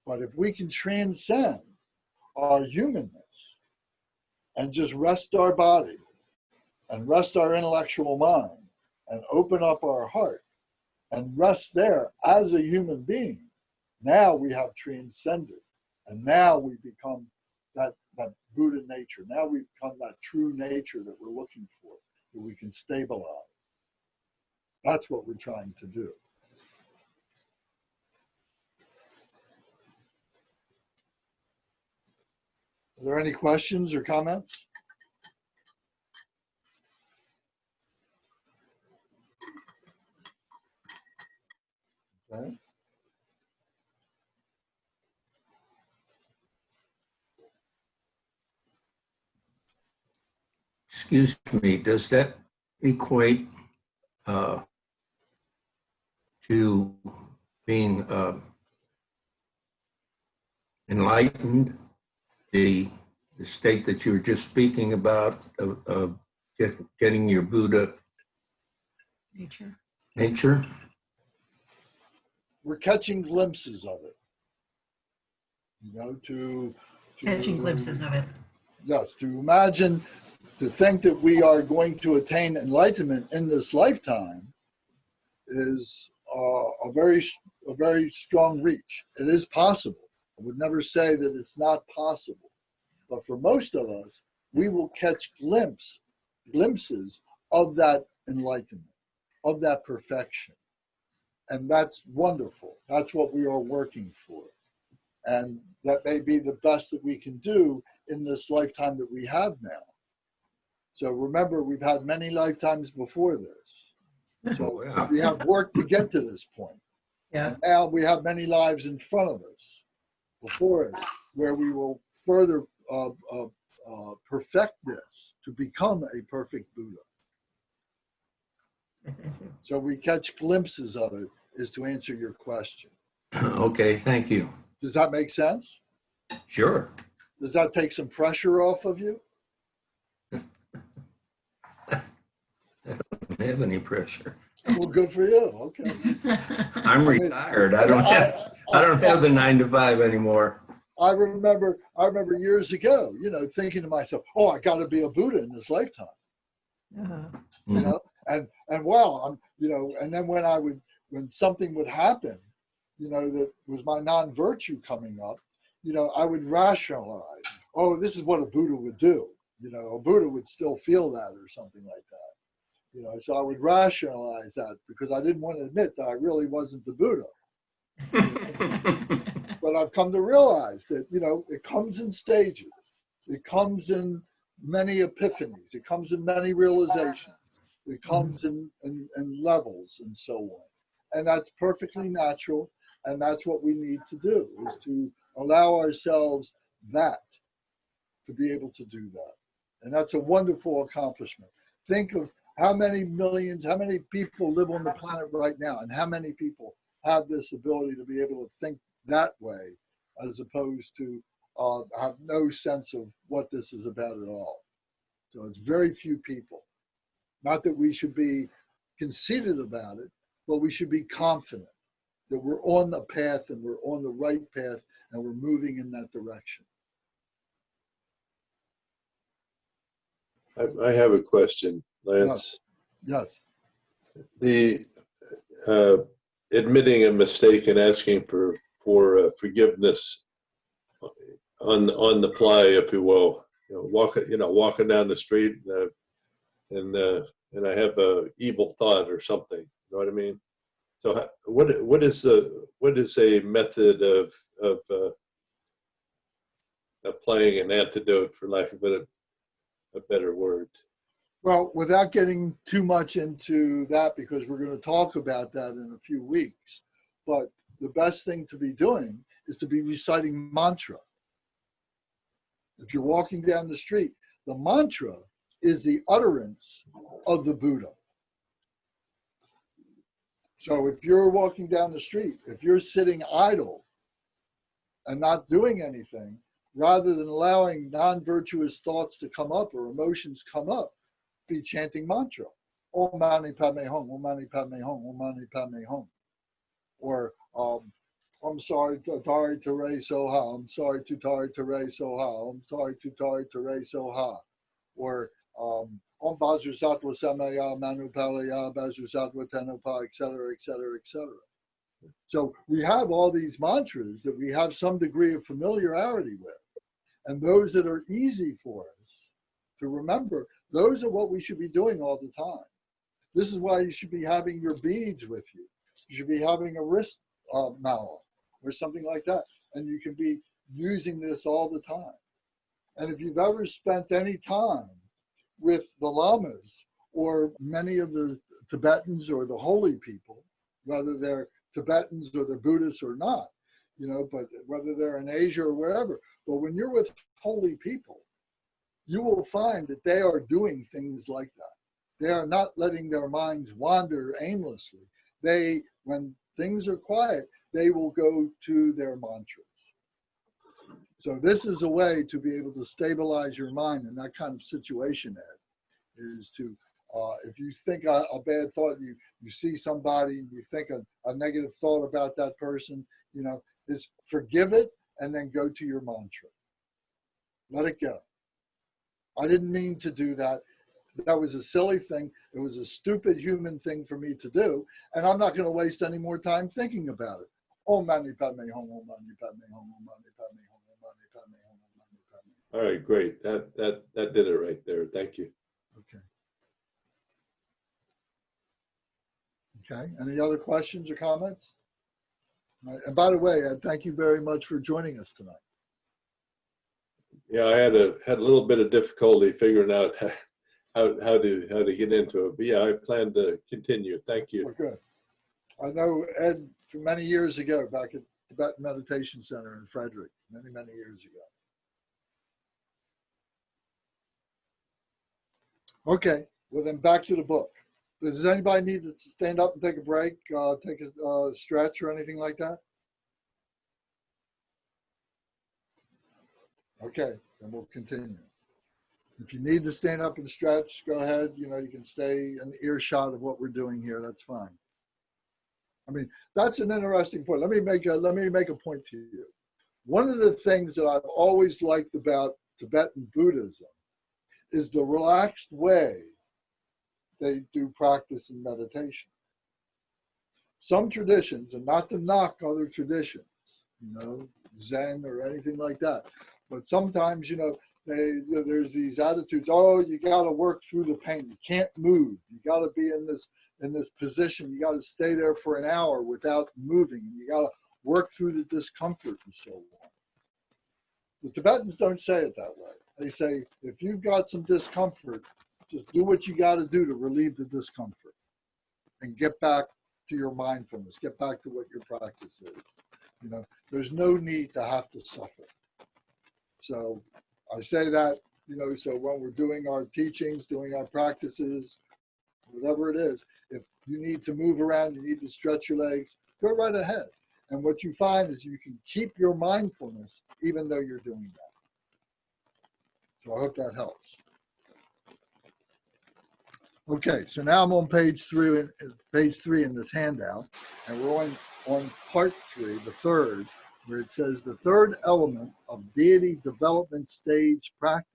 But if we can transcend our humanness and just rest our body and rest our intellectual mind and open up our heart and rest there as a human being, now we have transcended. And now we become that Buddha nature. Now we become that true nature that we're looking for, that we can stabilize. That's what we're trying to do. Are there any questions or comments? Okay. Excuse me, does that equate to being enlightened, the state that you were just speaking about of getting your Buddha nature? We're catching glimpses of it. You know, to Catching glimpses of it. Yes, to imagine, to think that we are going to attain enlightenment in this lifetime is a very strong reach. It is possible. I would never say that it's not possible. But for most of us, we will catch glimpses of that enlightenment, of that perfection. And that's wonderful. That's what we are working for. And that may be the best that we can do in this lifetime that we have now. So remember, we've had many lifetimes before this. So we have work to get to this point. Yeah. And now we have many lives in front of us, before us, where we will further perfect this to become a perfect Buddha. So we catch glimpses of it, is to answer your question. Okay, thank you. Does that make sense? Sure. Does that take some pressure off of you? I don't have any pressure. Well, good for you. Okay. I'm retired. I don't have the 9 to 5 anymore. I remember years ago, you know, thinking to myself, "Oh, I got to be a Buddha in this lifetime." You know, and wow, I'm, you know, and then when something would happen, you know, that was my non-virtue coming up, you know, I would rationalize, "Oh, this is what a Buddha would do." You know, a Buddha would still feel that or something like that. You know, so I would rationalize that because I didn't want to admit that I really wasn't the Buddha. But I've come to realize that, you know, it comes in stages. It comes in many epiphanies. It comes in many realizations. It comes in levels and so on. And that's perfectly natural. And that's what we need to do, is to allow ourselves that, to be able to do that. And that's a wonderful accomplishment. Think of how many millions, how many people live on the planet right now, and how many people have this ability to be able to think that way, as opposed to have no sense of what this is about at all. So it's very few people. Not that we should be conceited about it, but we should be confident that we're on the path and we're on the right path and we're moving in that direction. I have a question, Lance. Yes. The admitting a mistake and asking for forgiveness on the fly, if you will. Walking down the street, and I have a evil thought or something. You know what I mean? So what is a method of applying an antidote, for lack of a better word? Well, without getting too much into that, because we're going to talk about that in a few weeks, but the best thing to be doing is to be reciting mantra. If you're walking down the street, the mantra is the utterance of the Buddha. So if you're walking down the street, if you're sitting idle and not doing anything, rather than allowing non-virtuous thoughts to come up or emotions come up, be chanting mantra. Om Mani Padme Hum, Om Mani Padme Hum, Om Mani Padme Hum. Or I'm sorry, Tari Tere Soha, I'm sorry, Tutari Tere Soha, I'm sorry, Tutari Tere Soha. Or Om Bajra Sattva Samaya Manu Palaya Bajra Sattva Tenopa, etc., etc., etc. So we have all these mantras that we have some degree of familiarity with. And those that are easy for us to remember, those are what we should be doing all the time. This is why you should be having your beads with you. You should be having a wrist mala or something like that. And you can be using this all the time. And if you've ever spent any time with the lamas or many of the Tibetans or the holy people, whether they're Tibetans or they're Buddhists or not, but whether they're in Asia or wherever, but when you're with holy people, you will find that they are doing things like that. They are not letting their minds wander aimlessly. When things are quiet, they will go to their mantras. So this is a way to be able to stabilize your mind in that kind of situation, Ed, is to, if you think a bad thought, you see somebody, you think a negative thought about that person, is forgive it and then go to your mantra. Let it go. I didn't mean to do that. That was a silly thing. It was a stupid human thing for me to do. And I'm not going to waste any more time thinking about it. Om Mani Padme Hum, Om Mani Padme Hum, Om Mani Padme Hum, Om Mani Padme Hum, Om Mani Padme Hum. All right, great. That did it right there. Thank you. Okay. Okay. Any other questions or comments? All right. And by the way, Ed, thank you very much for joining us tonight. Yeah, I had a little bit of difficulty figuring out how to get into it, but yeah, I plan to continue. Thank you. Well, good. I know Ed from many years ago back at Tibetan Meditation Center in Frederick, many years ago. Okay, well then back to the book. Does anybody need to stand up and take a break, take a stretch or anything like that? Okay, then we'll continue. If you need to stand up and stretch, go ahead. You can stay in earshot of what we're doing here. That's fine. I mean, that's an interesting point. Let me make a point to you. One of the things that I've always liked about Tibetan Buddhism is the relaxed way they do practice and meditation. Some traditions, and not to knock other traditions, Zen or anything like that, but sometimes, there's these attitudes, oh, you got to work through the pain. You can't move. You got to be in this position. You got to stay there for an hour without moving. And you got to work through the discomfort and so on. The Tibetans don't say it that way. They say, if you've got some discomfort, just do what you got to do to relieve the discomfort and get back to your mindfulness, get back to what your practice is. There's no need to have to suffer. So I say that, so when we're doing our teachings, doing our practices, whatever it is, if you need to move around, you need to stretch your legs, go right ahead. And what you find is you can keep your mindfulness even though you're doing that. So I hope that helps. Okay, so now I'm on page three in this handout, and we're on part 3, the third, where it says the third element of deity development stage practice.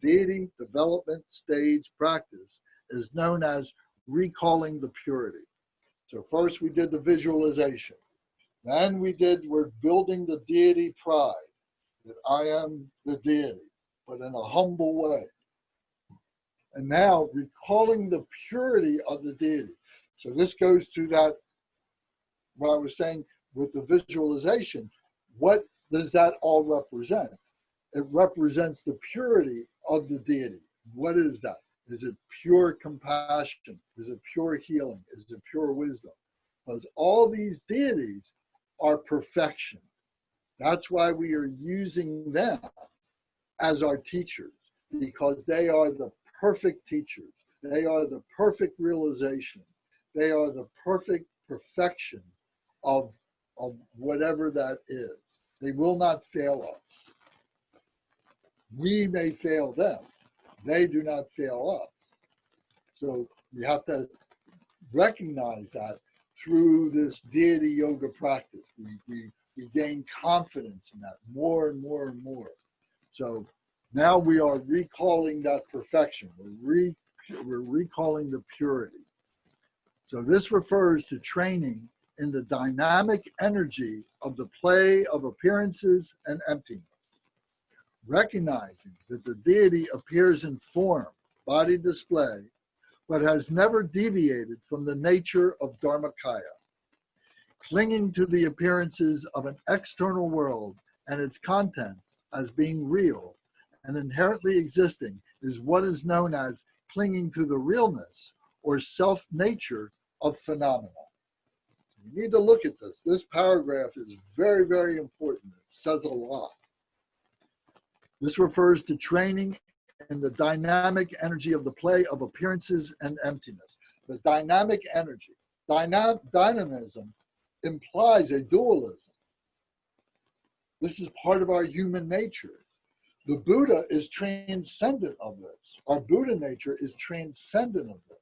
Deity development stage practice is known as recalling the purity. So first we did the visualization. Then we're building the deity pride. that I am the deity, but in a humble way. And now recalling the purity of the deity. So this goes to that, what I was saying with the visualization. What does that all represent? It represents the purity of the deity. What is that? Is it pure compassion? Is it pure healing? Is it pure wisdom? Because all these deities are perfection. That's why we are using them as our teachers, because they are the perfect teachers. They are the perfect realization. They are the perfect perfection of whatever that is. They will not fail us. We may fail them. They do not fail us. So we have to recognize that through this deity yoga practice. We gain confidence in that more and more and more. So now we are recalling that perfection. We're recalling the purity. So this refers to training in the dynamic energy of the play of appearances and emptiness. Recognizing that the deity appears in form, body display, but has never deviated from the nature of Dharmakaya. Clinging to the appearances of an external world and its contents as being real and inherently existing is what is known as clinging to the realness or self-nature of phenomena. You need to look at this. This paragraph is very, very important. It says a lot. This refers to training in the dynamic energy of the play of appearances and emptiness. The dynamic energy, dynamism implies a dualism. This is part of our human nature. The Buddha is transcendent of this. Our Buddha nature is transcendent of this.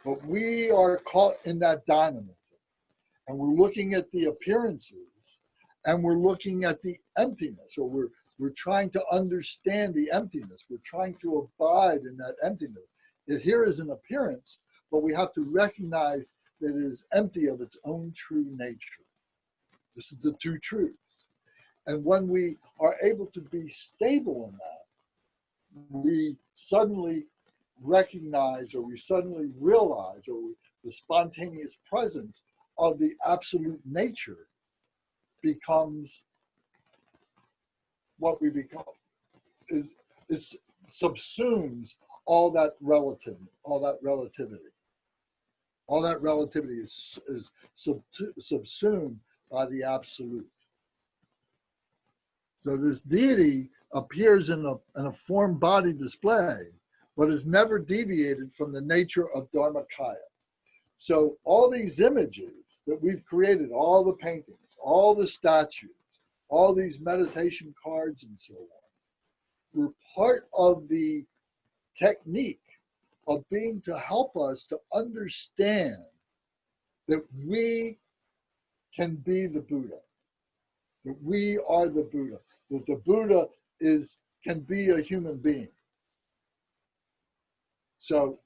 But we are caught in that dynamism. And we're looking at the appearances and we're looking at the emptiness, or we're trying to understand the emptiness. We're trying to abide in that emptiness. It here is an appearance, but we have to recognize that it is empty of its own true nature. This is the two truths. And when we are able to be stable in that, we suddenly recognize, or we suddenly realize, or the spontaneous presence of the absolute nature becomes what we become, is subsumes all that relativity. All that relativity is subsumed by the absolute. So this deity appears in a form body display, but is never deviated from the nature of Dharmakaya. So all these images that we've created, all the paintings, all the statues, all these meditation cards and so on, were part of the technique of being to help us to understand that we can be the Buddha, that we are the Buddha, that the Buddha can be a human being. So,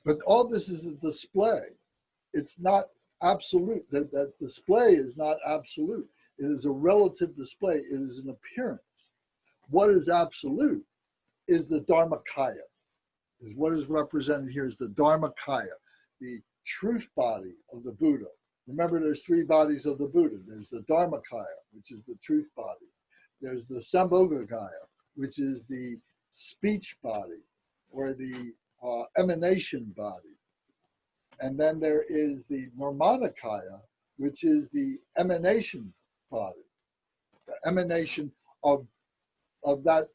but all this is a display. It's not absolute. That display is not absolute. It is a relative display. It is an appearance. What is absolute is the Dharmakaya. Is what is represented here is the Dharmakaya, the truth body of the Buddha. Remember, there's three bodies of the Buddha. There's the Dharmakaya, which is the truth body. There's the Sambhogakaya, which is the speech body, or the emanation body. And then there is the Nirmanakaya, which is the emanation body, the emanation of that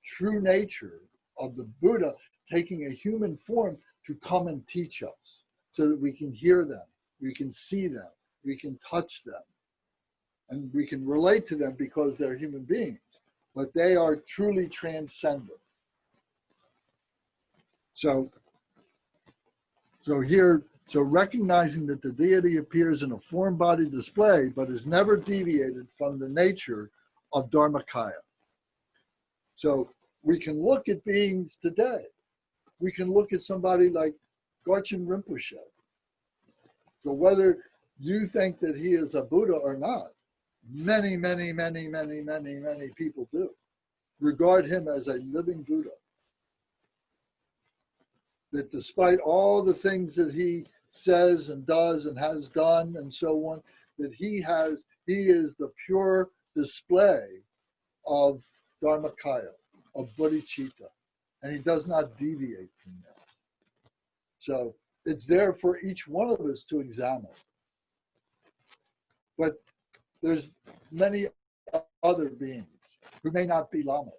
true nature of the Buddha taking a human form to come and teach us, so that we can hear them, we can see them, we can touch them, and we can relate to them because they're human beings, but they are truly transcendent. So recognizing that the deity appears in a form body display, but is never deviated from the nature of Dharmakaya. So we can look at beings today. We can look at somebody like Gotchen Rinpoche. So whether you think that he is a Buddha or not. Many, many, many, many, many, many people do regard him as a living Buddha. That despite all the things that he says and does and has done and so on, that he is the pure display of Dharmakaya, of bodhicitta, and he does not deviate from that. So it's there for each one of us to examine. But there's many other beings who may not be lamas,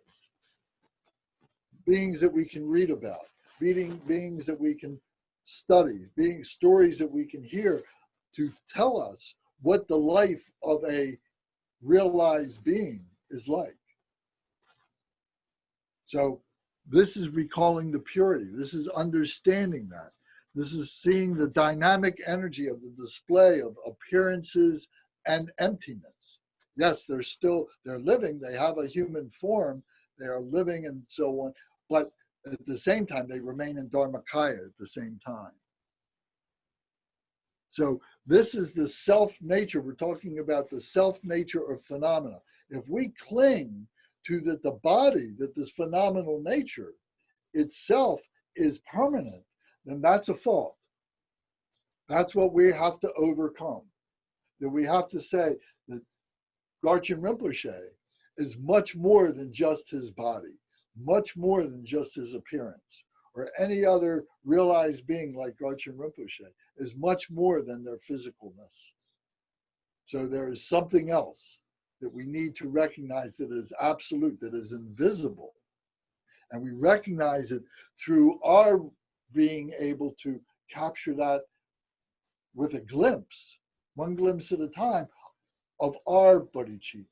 beings that we can read about, beings that we can study, stories that we can hear to tell us what the life of a realized being is like. So this is recalling the purity. This is understanding that. This is seeing the dynamic energy of the display of appearances and emptiness. Yes, they're living, they have a human form, they are living and so on, but at the same time, they remain in Dharmakaya at the same time. So this is the self-nature. We're talking about the self-nature of phenomena. If we cling to the body, that this phenomenal nature itself is permanent, then that's a fault. That's what we have to overcome. That we have to say that Garchen Rinpoche is much more than just his body, much more than just his appearance, or any other realized being like Garchen Rinpoche is much more than their physicalness. So there is something else that we need to recognize that is absolute, that is invisible. And we recognize it through our being able to capture that with a glimpse, one glimpse at a time, of our bodhicitta,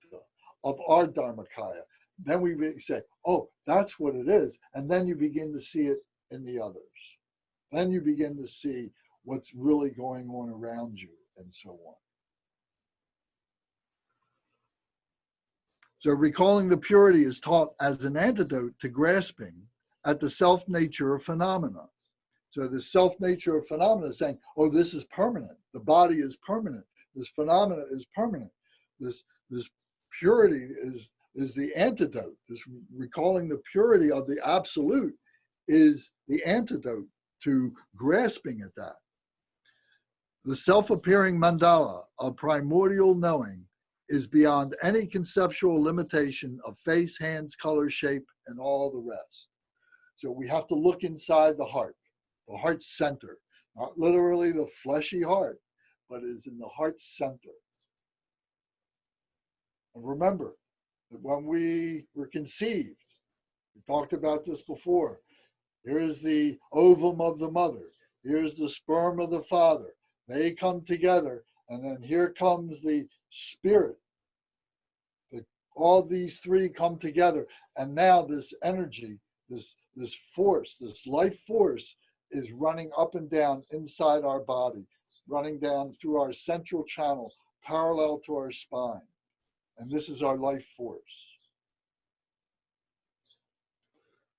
of our Dharmakaya. Then we say, oh, that's what it is. And then you begin to see it in the others. Then you begin to see what's really going on around you and so on. So recalling the purity is taught as an antidote to grasping at the self-nature of phenomena. So the self-nature of phenomena is saying, oh, this is permanent. The body is permanent. This phenomena is permanent. This purity is the antidote. This recalling the purity of the absolute is the antidote to grasping at that. The self-appearing mandala of primordial knowing is beyond any conceptual limitation of face, hands, color, shape, and all the rest. So we have to look inside the heart center, not literally the fleshy heart, but is in the heart center. And remember that when we were conceived, we talked about this before, here's the ovum of the mother, here's the sperm of the father. They come together, and then here comes the spirit. All these three come together, and now this energy, this force, this life force is running up and down inside our body, running down through our central channel, parallel to our spine. And this is our life force.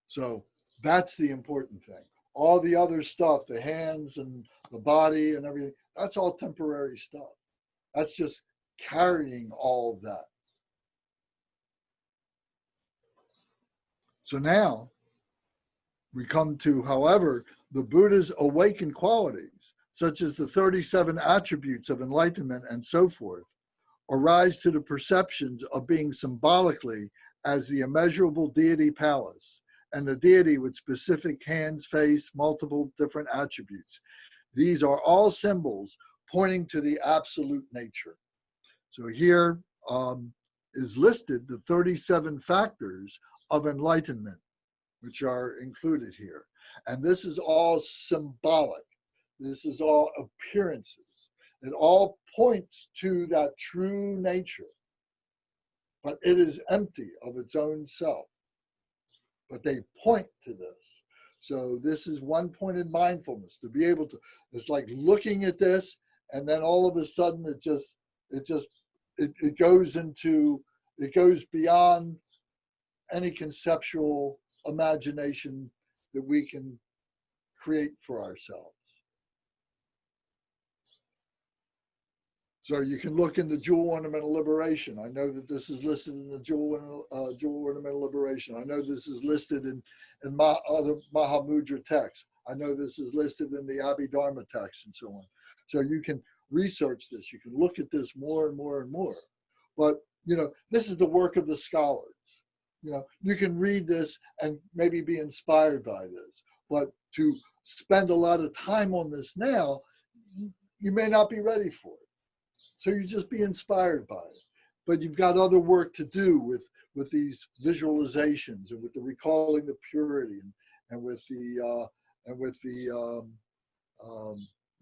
So that's the important thing. All the other stuff, the hands and the body and everything, that's all temporary stuff. That's just carrying all of that. So now we come to, however, the Buddha's awakened qualities, such as the 37 attributes of enlightenment and so forth, arise to the perceptions of being symbolically as the immeasurable deity Pallas, and the deity with specific hands, face, multiple different attributes. These are all symbols pointing to the absolute nature. So here is listed the 37 factors of enlightenment, which are included here. And this is all symbolic. This is all appearances. It all points to that true nature, but it is empty of its own self. But they point to this. So this is one-pointed mindfulness, to be able to, it's like looking at this, and then all of a sudden it goes beyond any conceptual imagination that we can create for ourselves. So you can look in the jewel ornamental liberation. I know that this is listed in the jewel ornamental liberation. I know this is listed in other Mahamudra texts. I know this is listed in the Abhidharma text and so on. So you can research this. You can look at this more and more and more. But, you know, this is the work of the scholars. You know, you can read this and maybe be inspired by this. But to spend a lot of time on this now, you may not be ready for it. So you just be inspired by it. But you've got other work to do with these visualizations and with the recalling the purity and with the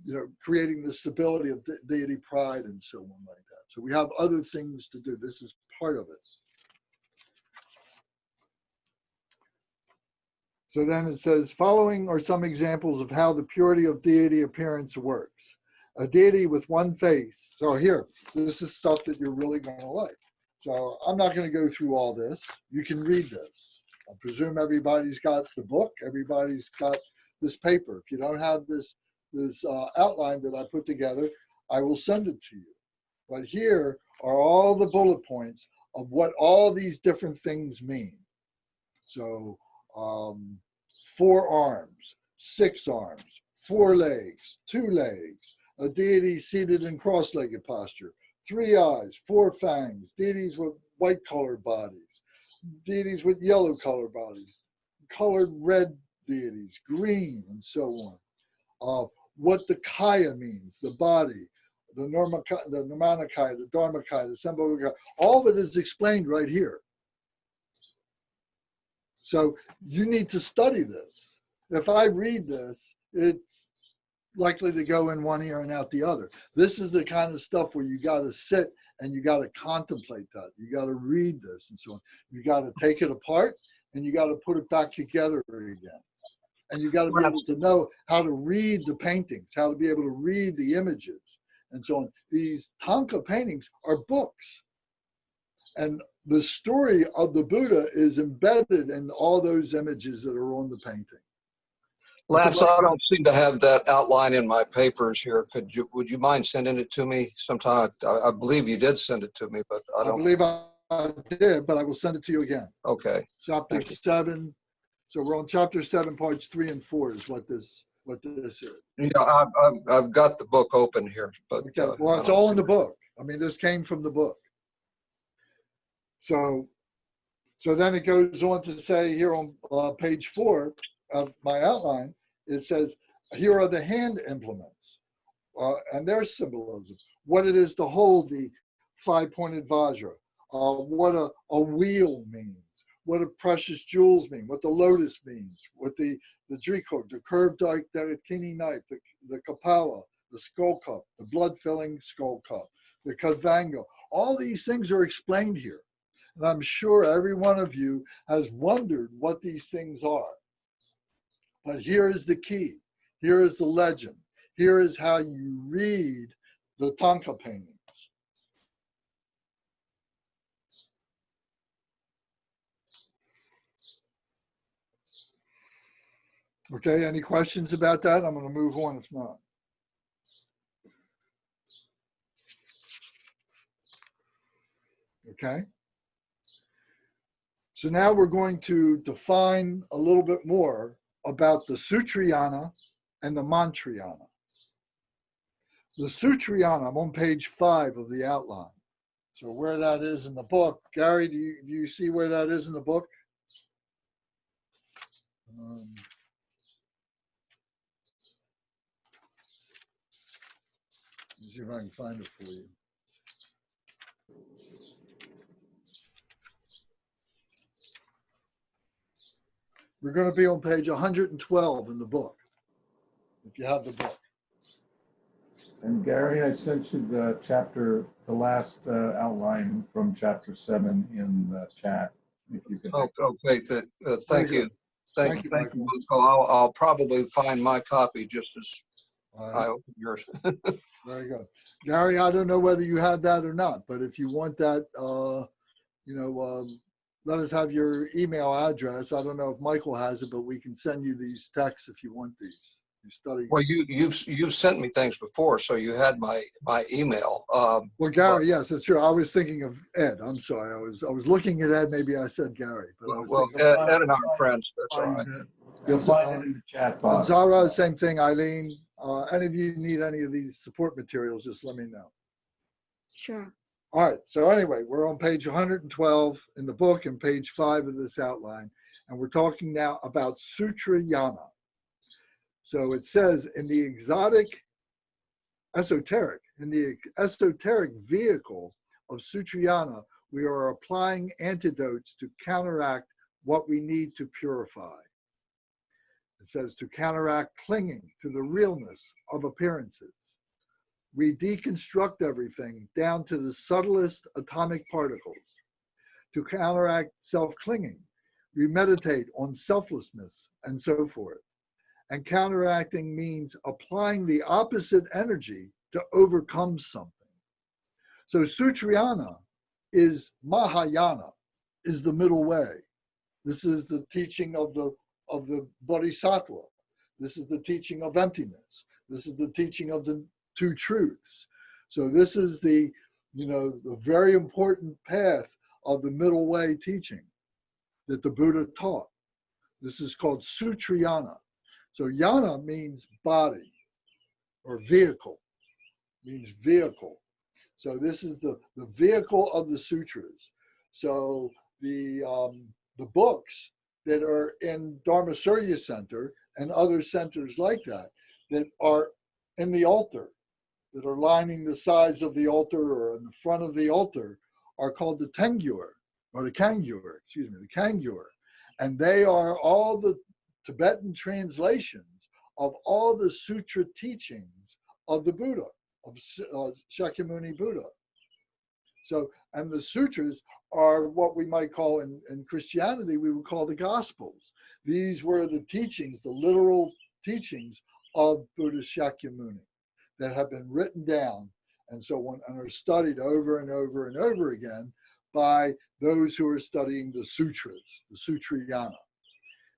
you know, creating the stability of deity pride and so on like that. So we have other things to do. This is part of it. So then it says, following are some examples of how the purity of deity appearance works. A deity with one face. So here, this is stuff that you're really going to like. So I'm not going to go through all this. You can read this. I presume everybody's got the book. Everybody's got this paper. If you don't have this outline that I put together, I will send it to you. But here are all the bullet points of what all these different things mean. So 4 arms, 6 arms, 4 legs, 2 legs, a deity seated in cross-legged posture, 3 eyes, 4 fangs, deities with white colored bodies, deities with yellow colored bodies, colored red deities, green, and so on. What the kaya means, the body, the Nirmanakaya, the Dharmakaya, the Sambhogakaya, all of it is explained right here. So you need to study this. If I read this, it's likely to go in one ear and out the other. This is the kind of stuff where you got to sit and you got to contemplate that. You got to read this and so on. You got to take it apart and you got to put it back together again. And you got to be able to know how to read the paintings, how to be able to read the images and so on. These Thangka paintings are books. And the story of the Buddha is embedded in all those images that are on the painting. Lance, I don't seem to have that outline in my papers here. Would you mind sending it to me sometime? I believe you did send it to me, but I don't. I believe I did, but I will send it to you again. Okay. Chapter 7. So we're on chapter 7, parts 3 and 4 is what this is. Yeah, I've got the book open here, but okay. Well, it's all in the book. I mean, this came from the book. So then it goes on to say here on page 4 of my outline, it says, here are the hand implements and their symbolism, what it is to hold the 5-pointed vajra, what a wheel means, what a precious jewels mean, what the lotus means, what the drikok, the curved dakini knife, the kapala, the skull cup, the blood-filling skull cup, the kadvanga. All these things are explained here. And I'm sure every one of you has wondered what these things are. But here is the key. Here is the legend. Here is how you read the Thangka paintings. Okay, any questions about that? I'm going to move on if not. Okay. So now we're going to define a little bit more about the Sutrayana and the Mantrayana. The Sutrayana, I'm on page 5 of the outline. So where that is in the book, Gary, do you see where that is in the book? Let me see if I can find it for you. We're going to be on page 112 in the book, if you have the book. And Gary, I sent you the last outline from chapter 7 in the chat. If you could. Okay, thank you. Thank you, Michael. I'll probably find my copy just as I open yours. Very good. Gary, I don't know whether you have that or not, but if you want that, let us have your email address. I don't know if Michael has it, but we can send you these texts if you want these. You study. Well, you've sent me things before, so you had my email. Well, Gary, yes, that's trure. I was thinking of Ed. I'm sorry. I was looking at Ed. Maybe I said Gary, but I was Well, thinking Ed and I are friends. That's all right. You'll Yes, find it in the chat and box. Zara, same thing. Eileen, any of you need any of these support materials, just let me know. Sure. All right. So anyway, we're on page 112 in the book and page 5 of this outline. And we're talking now about Sutrayana. So it says in the esoteric vehicle of Sutrayana, we are applying antidotes to counteract what we need to purify. It says to counteract clinging to the realness of appearances. We deconstruct everything down to the subtlest atomic particles. To counteract self-clinging, we meditate on selflessness and so forth. And counteracting means applying the opposite energy to overcome something. So Sutrayana is Mahayana, is the middle way. This is the teaching of the Bodhisattva. This is the teaching of emptiness. This is the teaching of the two truths. So this is the very important path of the middle way teaching that the Buddha taught. This is called Sutrayana. So yana means body or vehicle, means vehicle. So this is the vehicle of the sutras. So the books that are in Dharma Surya Center and other centers like that are in the altar, that are lining the sides of the altar or in the front of the altar, are called the Tengyur, or the Kangyur. And they are all the Tibetan translations of all the sutra teachings of the Buddha, of Shakyamuni Buddha. So, and the sutras are what we might call in Christianity, we would call the Gospels. These were the teachings, the literal teachings of Buddha Shakyamuni that have been written down and are studied over and over and over again by those who are studying the sutras, the Sutrayana.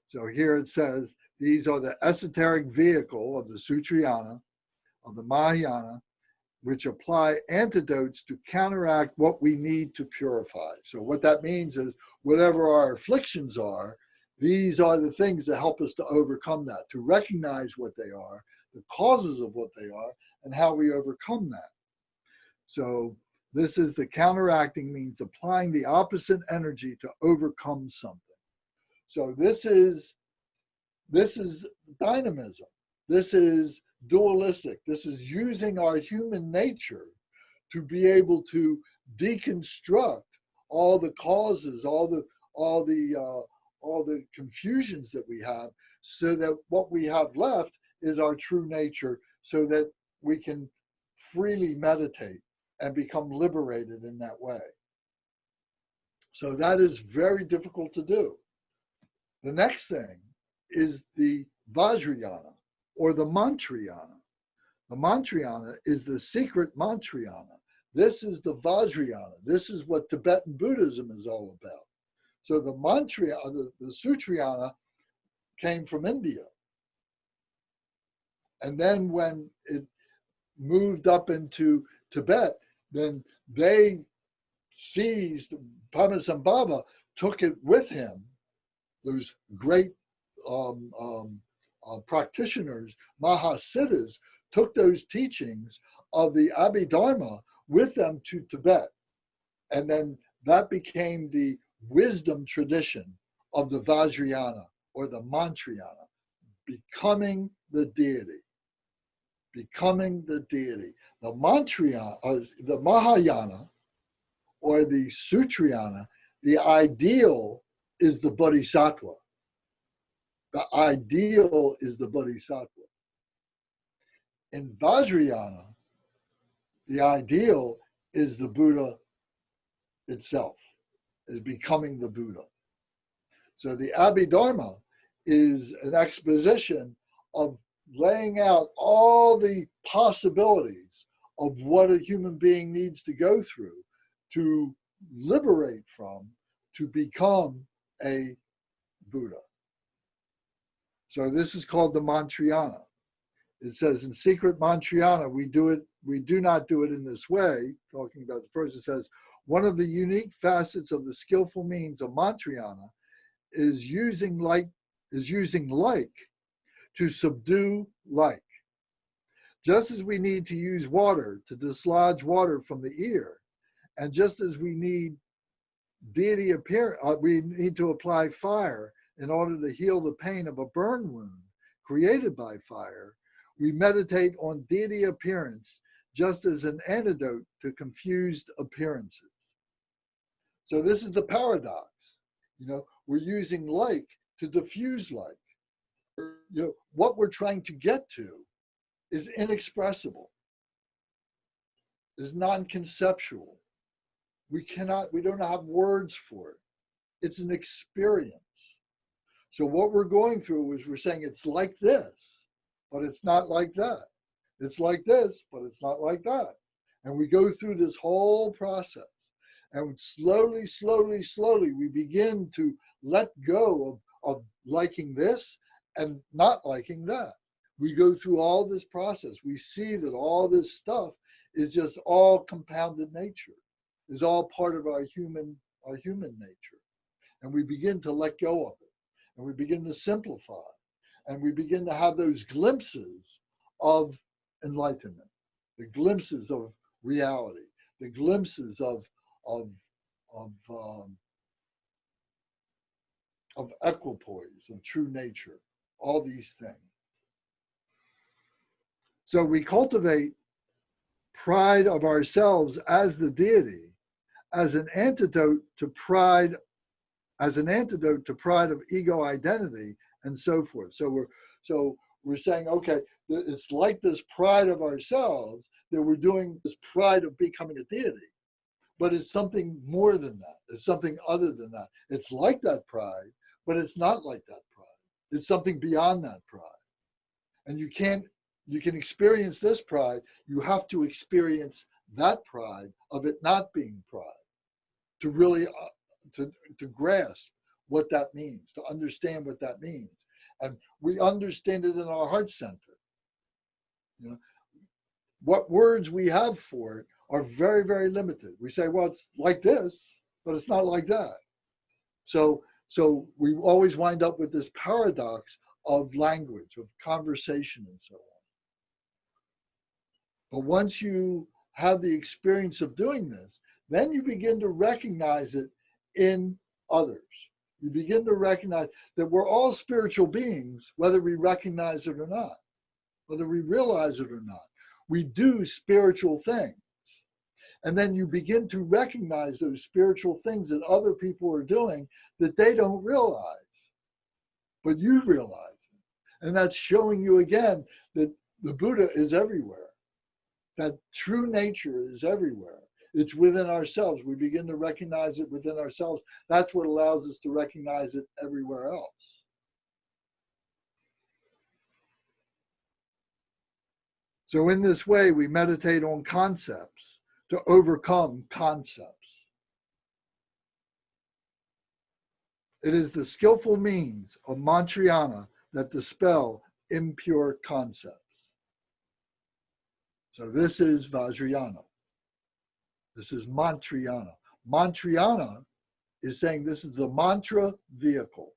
So here it says, these are the esoteric vehicle of the Sutrayana, of the Mahayana, which apply antidotes to counteract what we need to purify. So what that means is whatever our afflictions are, these are the things that help us to overcome that, to recognize what they are, the causes of what they are, and how we overcome that. So this is the counteracting means applying the opposite energy to overcome something. So this is dynamism. This is dualistic. This is using our human nature to be able to deconstruct all the causes, all the confusions that we have, so that what we have left is our true nature, so that we can freely meditate and become liberated in that way. So that is very difficult to do. The next thing is the Vajrayana or the Mantrayana. The Mantrayana is the secret Mantrayana. This is the Vajrayana. This is what Tibetan Buddhism is all about. So the Mantrayana, the Sutrayana came from India. And then when it moved up into Tibet, then they seized, Padmasambhava took it with him, those great practitioners, Mahasiddhas, took those teachings of the Abhidharma with them to Tibet. And then that became the wisdom tradition of the Vajrayana or the Mantrayana, becoming the deity. Becoming the deity. The Mantrayana, the Mahayana, or the Sutrayana, the ideal is the Bodhisattva. The ideal is the Bodhisattva. In Vajrayana, the ideal is the Buddha itself, is becoming the Buddha. So the Abhidharma is an exposition of laying out all the possibilities of what a human being needs to go through to liberate from, to become a Buddha. So this is called the Mantrayana. It says in Secret Mantrayana, we do not do it in this way, talking about the first, it says, one of the unique facets of the skillful means of Mantrayana is using like to subdue like. Just as we need to use water to dislodge water from the ear, and just as we need we need to apply fire in order to heal the pain of a burn wound created by fire, we meditate on deity appearance just as an antidote to confused appearances. So this is the paradox. We're using like to diffuse like. What we're trying to get to is inexpressible, is non-conceptual. We don't have words for it. It's an experience. So what we're going through is we're saying it's like this, but it's not like that. It's like this, but it's not like that. And we go through this whole process. And slowly, slowly, slowly, we begin to let go of liking this and not liking that. We go through all this process. We see that all this stuff is just all compounded nature, is all part of our human nature. And we begin to let go of it. And we begin to simplify. And we begin to have those glimpses of enlightenment, the glimpses of reality, the glimpses of equipoise, of true nature, all these things. So we cultivate pride of ourselves as the deity as an antidote to pride of ego identity and so forth. So we're saying, okay, it's like this pride of ourselves that we're doing this pride of becoming a deity, but it's something more than that. It's something other than that. It's like that pride, but it's not like that pride. It's something beyond that pride. And you can experience this pride, you have to experience that pride of it not being pride to really, to grasp what that means, to understand what that means. And we understand it in our heart center. What words we have for it are very, very limited. We say, well, it's like this, but it's not like that. So we always wind up with this paradox of language, of conversation, and so on. But once you have the experience of doing this, then you begin to recognize it in others. You begin to recognize that we're all spiritual beings, whether we recognize it or not, whether we realize it or not. We do spiritual things. And then you begin to recognize those spiritual things that other people are doing that they don't realize, but you realize it. And that's showing you again that the Buddha is everywhere, that true nature is everywhere. It's within ourselves. We begin to recognize it within ourselves. That's what allows us to recognize it everywhere else. So in this way, we meditate on concepts to overcome concepts. It is the skillful means of Mantrayana that dispel impure concepts. So this is Vajrayana. This is Mantrayana. Mantrayana is saying this is the mantra vehicle.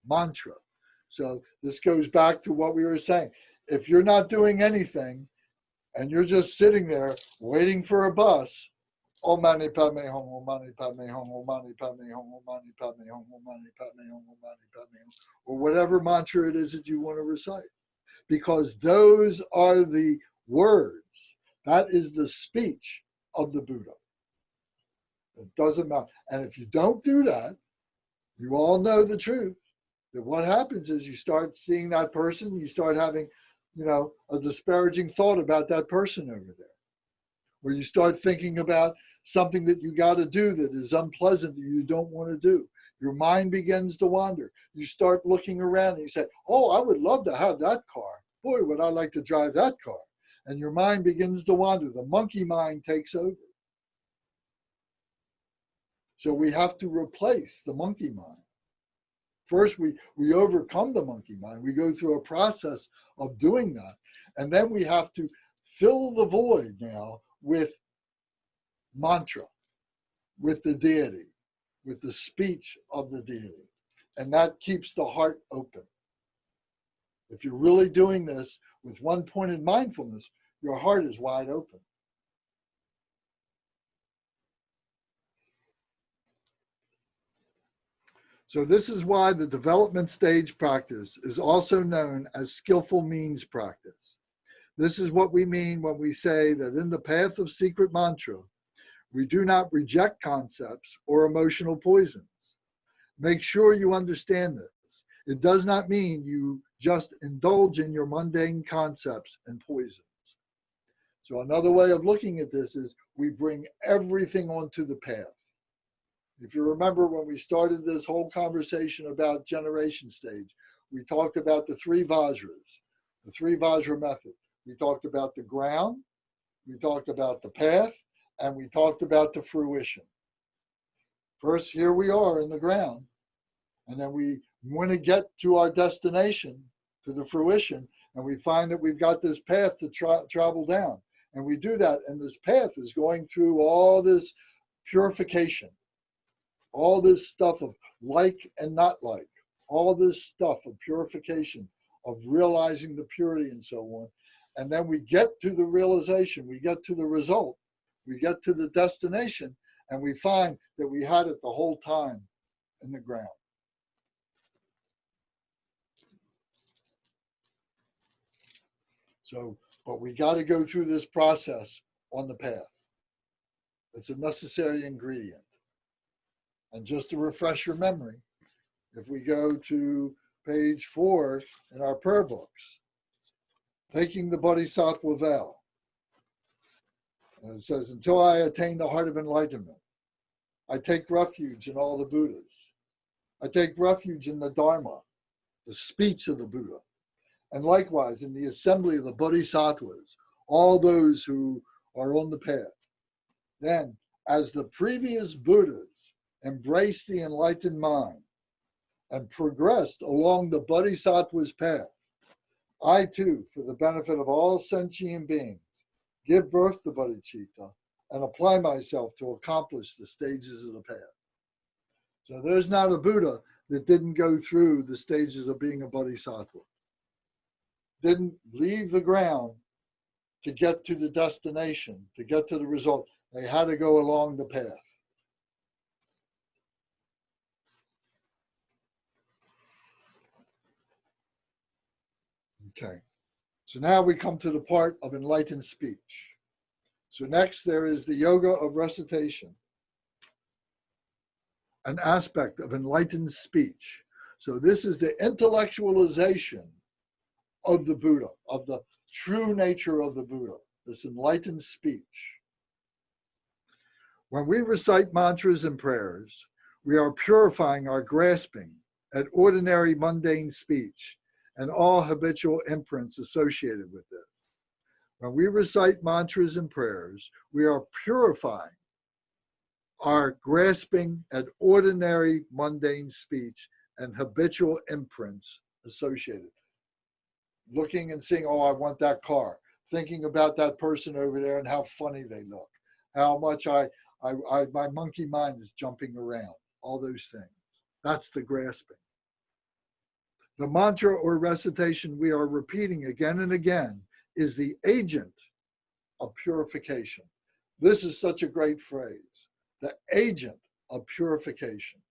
Mantra. So this goes back to what we were saying. If you're not doing anything and you're just sitting there waiting for a bus, Om Mani Padme Hum, Om Mani Padme Hum, Om Mani Padme Hum, Om Mani Padme Hum, Om Mani Padme Hum, Om Mani Padme Hum, or whatever mantra it is that you want to recite. Because those are the words. That is the speech of the Buddha. It doesn't matter. And if you don't do that, you all know the truth, that what happens is you start seeing that person, you start having, a disparaging thought about that person over there. Or you start thinking about something that you got to do that is unpleasant that you don't want to do. Your mind begins to wander. You start looking around and you say, oh, I would love to have that car. Boy, would I like to drive that car. And your mind begins to wander. The monkey mind takes over. So we have to replace the monkey mind First, we overcome the monkey mind. We go through a process of doing that. And then we have to fill the void now with mantra, with the deity, with the speech of the deity. And that keeps the heart open. If you're really doing this with one-pointed mindfulness, your heart is wide open. So this is why the development stage practice is also known as skillful means practice. This is what we mean when we say that in the path of secret mantra, we do not reject concepts or emotional poisons. Make sure you understand this. It does not mean you just indulge in your mundane concepts and poisons. So another way of looking at this is we bring everything onto the path. If you remember when we started this whole conversation about generation stage, we talked about the three Vajras, the three Vajra method. We talked about the ground, we talked about the path, and we talked about the fruition. First, here we are in the ground, and then we want to get to our destination, to the fruition, and we find that we've got this path to travel down. And we do that, and this path is going through all this purification, all this stuff of like and not like, all this stuff of purification, of realizing the purity and so on. And then we get to the realization, we get to the result, we get to the destination, and we find that we had it the whole time in the ground. So, but we got to go through this process on the path. It's a necessary ingredient. And just to refresh your memory, if we go to page 4 in our prayer books, taking the Bodhisattva vow, and it says, until I attain the heart of enlightenment, I take refuge in all the Buddhas. I take refuge in the Dharma, the speech of the Buddha. And likewise, in the assembly of the Bodhisattvas, all those who are on the path. Then, as the previous Buddhas embraced the enlightened mind and progressed along the Bodhisattva's path, I too, for the benefit of all sentient beings, give birth to bodhicitta and apply myself to accomplish the stages of the path. So there's not a Buddha that didn't go through the stages of being a bodhisattva. Didn't leave the ground to get to the destination, to get to the result. They had to go along the path. Okay, so now we come to the part of enlightened speech. So next there is the yoga of recitation, an aspect of enlightened speech. So this is the intellectualization of the Buddha, of the true nature of the Buddha, this enlightened speech. When we recite mantras and prayers, we are purifying our grasping at ordinary mundane speech and all habitual imprints associated with this. When we recite mantras and prayers, we are purifying our grasping at ordinary mundane speech and habitual imprints associated. Looking and seeing, oh, I want that car. Thinking about that person over there and how funny they look. How much my monkey mind is jumping around. All those things. That's the grasping. The mantra or recitation we are repeating again and again is the agent of purification. This is such a great phrase. The agent of purification.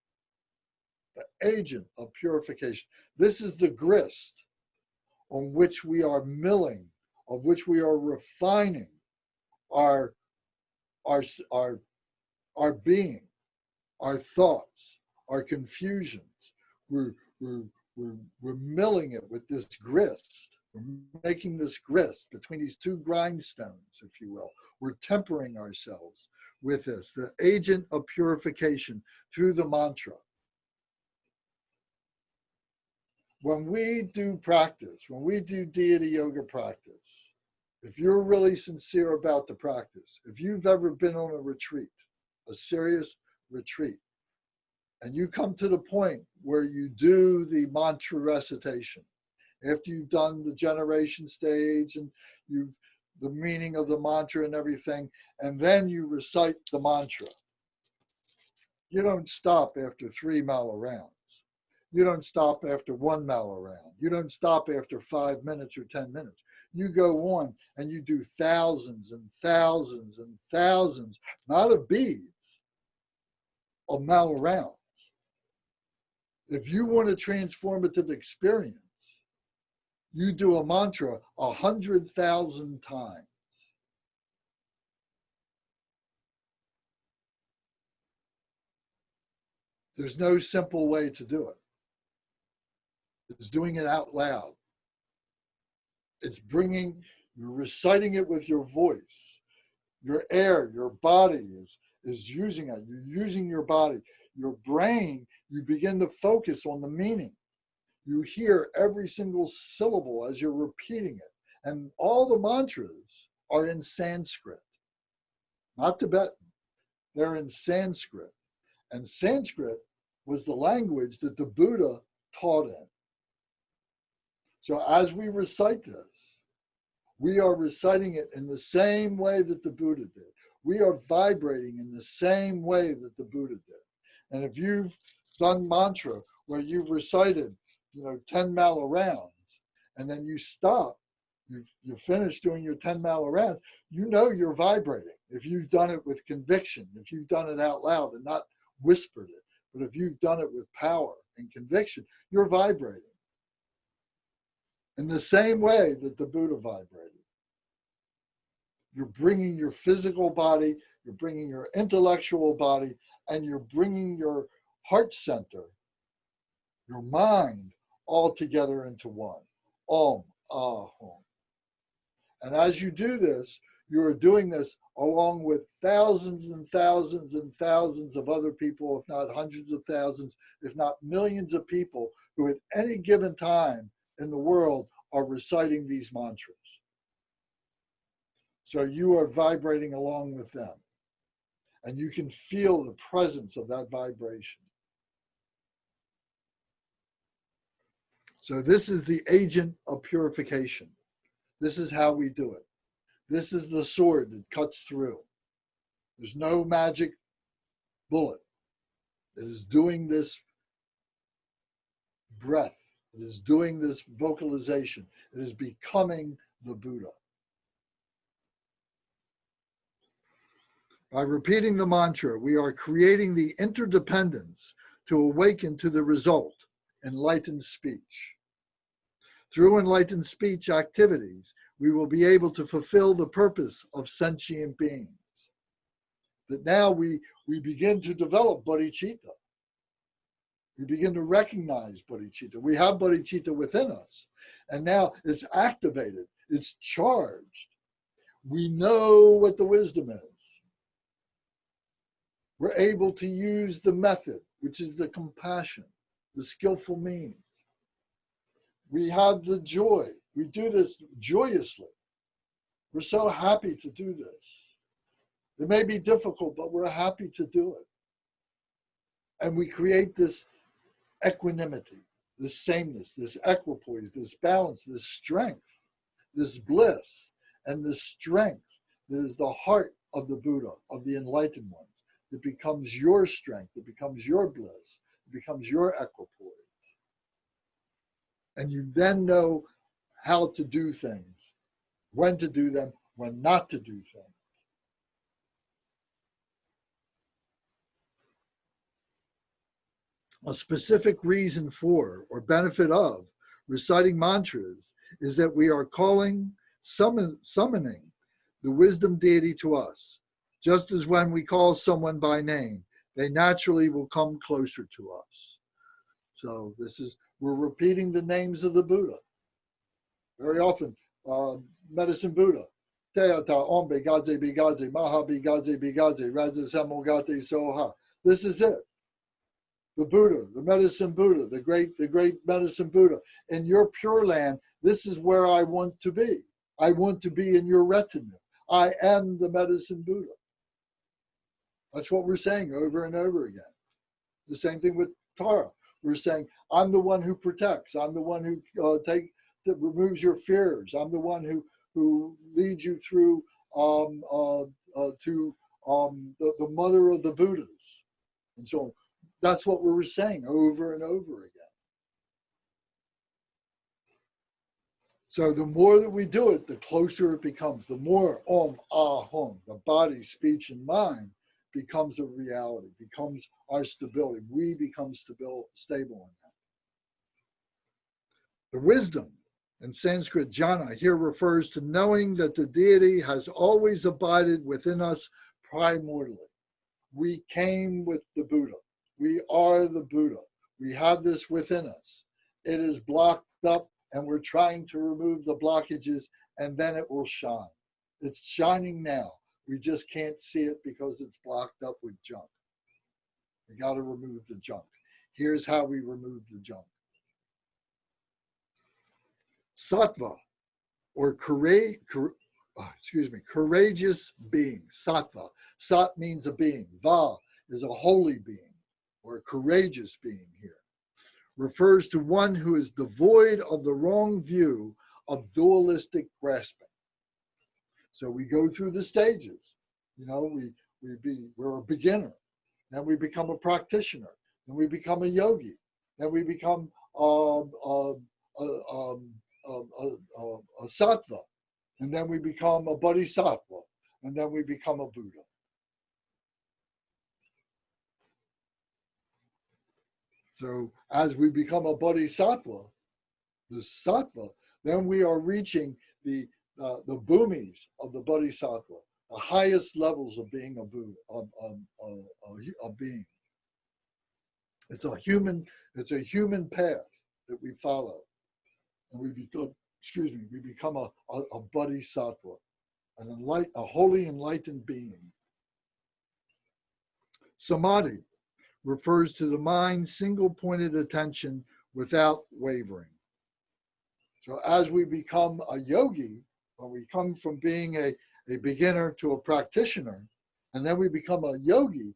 The agent of purification. This is the grist on which we are milling, of which we are refining our being, our thoughts, our confusions. We're milling it with this grist. We're making this grist between these two grindstones, if you will. We're tempering ourselves with this, the agent of purification through the mantra. When we do practice, when we do deity yoga practice, if you're really sincere about the practice, if you've ever been on a retreat, a serious retreat, and you come to the point where you do the mantra recitation, after you've done the generation stage and the meaning of the mantra and everything, and then you recite the mantra. You don't stop after 3 mile rounds. You don't stop after 1 mile round. You don't stop after 5 minutes or 10 minutes. You go on and you do thousands and thousands and thousands, not of beads, of mile rounds. If you want a transformative experience, you do a mantra 100,000 times. There's no simple way to do it. It's doing it out loud. It's you're reciting it with your voice. Your air, your body is using it. You're using your body. Your brain, you begin to focus on the meaning. You hear every single syllable as you're repeating it. And all the mantras are in Sanskrit, not Tibetan. They're in Sanskrit. And Sanskrit was the language that the Buddha taught in. So as we recite this, we are reciting it in the same way that the Buddha did. We are vibrating in the same way that the Buddha did. And if you've done mantra where you've recited, 10 mala rounds, and then you stop, you finish doing your 10 mala rounds, you're vibrating. If you've done it with conviction, if you've done it out loud and not whispered it, but if you've done it with power and conviction, you're vibrating in the same way that the Buddha vibrated. You're bringing your physical body, you're bringing your intellectual body, and you're bringing your heart center, your mind, all together into one. Om, Ahom. And as you do this, you are doing this along with thousands and thousands and thousands of other people, if not hundreds of thousands, if not millions of people who at any given time in the world are reciting these mantras. So you are vibrating along with them. And you can feel the presence of that vibration. So this is the agent of purification. This is how we do it. This is the sword that cuts through. There's no magic bullet. It is doing this breath. It is doing this vocalization. It is becoming the Buddha. By repeating the mantra, we are creating the interdependence to awaken to the result, enlightened speech. Through enlightened speech activities, we will be able to fulfill the purpose of sentient beings. That now we begin to develop bodhicitta. We begin to recognize bodhicitta. We have bodhicitta within us, and now it's activated, it's charged. We know what the wisdom is. We're able to use the method, which is the compassion, the skillful means. We have the joy. We do this joyously. We're so happy to do this. It may be difficult, but we're happy to do it. And we create this equanimity, this sameness, this equipoise, this balance, this strength, this bliss, and this strength that is the heart of the Buddha, of the enlightened ones. It becomes your strength, it becomes your bliss, it becomes your equipoise. And you then know how to do things, when to do them, when not to do things. A specific reason for or benefit of reciting mantras is that we are summoning the wisdom deity to us. Just as when we call someone by name, they naturally will come closer to us. So we're repeating the names of the Buddha. Very often, Medicine Buddha, Teata Ombe Gadze Bigadze, Maha Bigadze Bigadze, Raza Samogate Soha. This is it. The Buddha, the Medicine Buddha, the great Medicine Buddha. In your Pure Land, this is where I want to be. I want to be in your retinue. I am the Medicine Buddha. That's what we're saying over and over again. The same thing with Tara. We're saying, I'm the one who protects. I'm the one who that removes your fears. I'm the one who leads you through to the mother of the Buddhas. And so that's what we were saying over and over again. So the more that we do it, the closer it becomes. The more Om, Ah, Hum, the body, speech, and mind becomes a reality, becomes our stability. We become stable in that. The wisdom in Sanskrit, jhana, here refers to knowing that the deity has always abided within us primordially. We came with the Buddha. We are the Buddha. We have this within us. It is blocked up, and we're trying to remove the blockages, and then it will shine. It's shining now. We just can't see it because it's blocked up with junk. We got to remove the junk. Here's how we remove the junk. Sattva, or courageous being. Sattva. Sat means a being. Va is a holy being, or a courageous being here. Refers to one who is devoid of the wrong view of dualistic grasping. So we go through the stages. You know, we're a beginner, then we become a practitioner, then we become a yogi, then we become a sattva, and then we become a bodhisattva, and then we become a Buddha. So as we become a bodhisattva, the sattva, then we are reaching the bhumis of the bodhisattva, the highest levels of being a Buddha, a being. It's a human path that we follow, and we become a bodhisattva, a wholly enlightened being. Samadhi refers to the mind's single-pointed attention without wavering. So as we become a yogi, when we come from being a beginner to a practitioner, and then we become a yogi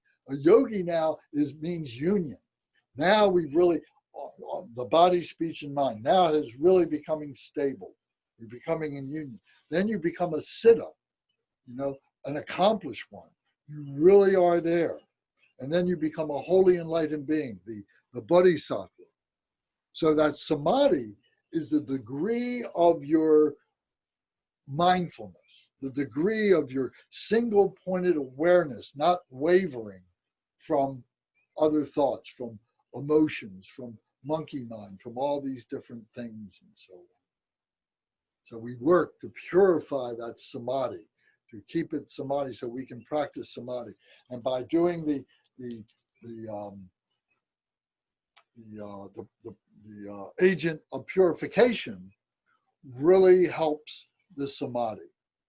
now means union. Now we've really, the body, speech, and mind now is really becoming stable. You're becoming in union. Then you become a siddha, an accomplished one. You really are there. And then you become a wholly enlightened being, the bodhisattva. So that samadhi is the degree of your mindfulness, the degree of your single-pointed awareness, not wavering from other thoughts, from emotions, from monkey mind, from all these different things and so on. So we work to purify that samadhi, to keep it samadhi so we can practice samadhi. And by doing the agent of purification really helps the samadhi.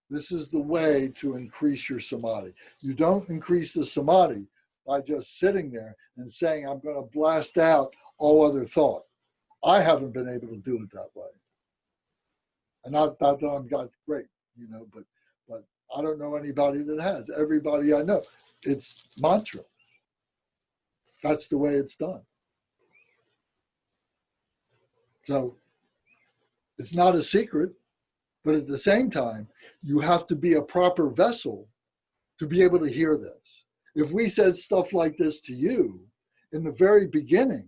This is the way to increase your samadhi. You don't increase the samadhi by just sitting there and saying, I'm going to blast out all other thought. I haven't been able to do it that way. And not that I'm God's great, but I don't know anybody that has. Everybody I know, it's mantra. That's the way it's done. So it's not a secret, but at the same time, you have to be a proper vessel to be able to hear this. If we said stuff like this to you in the very beginning,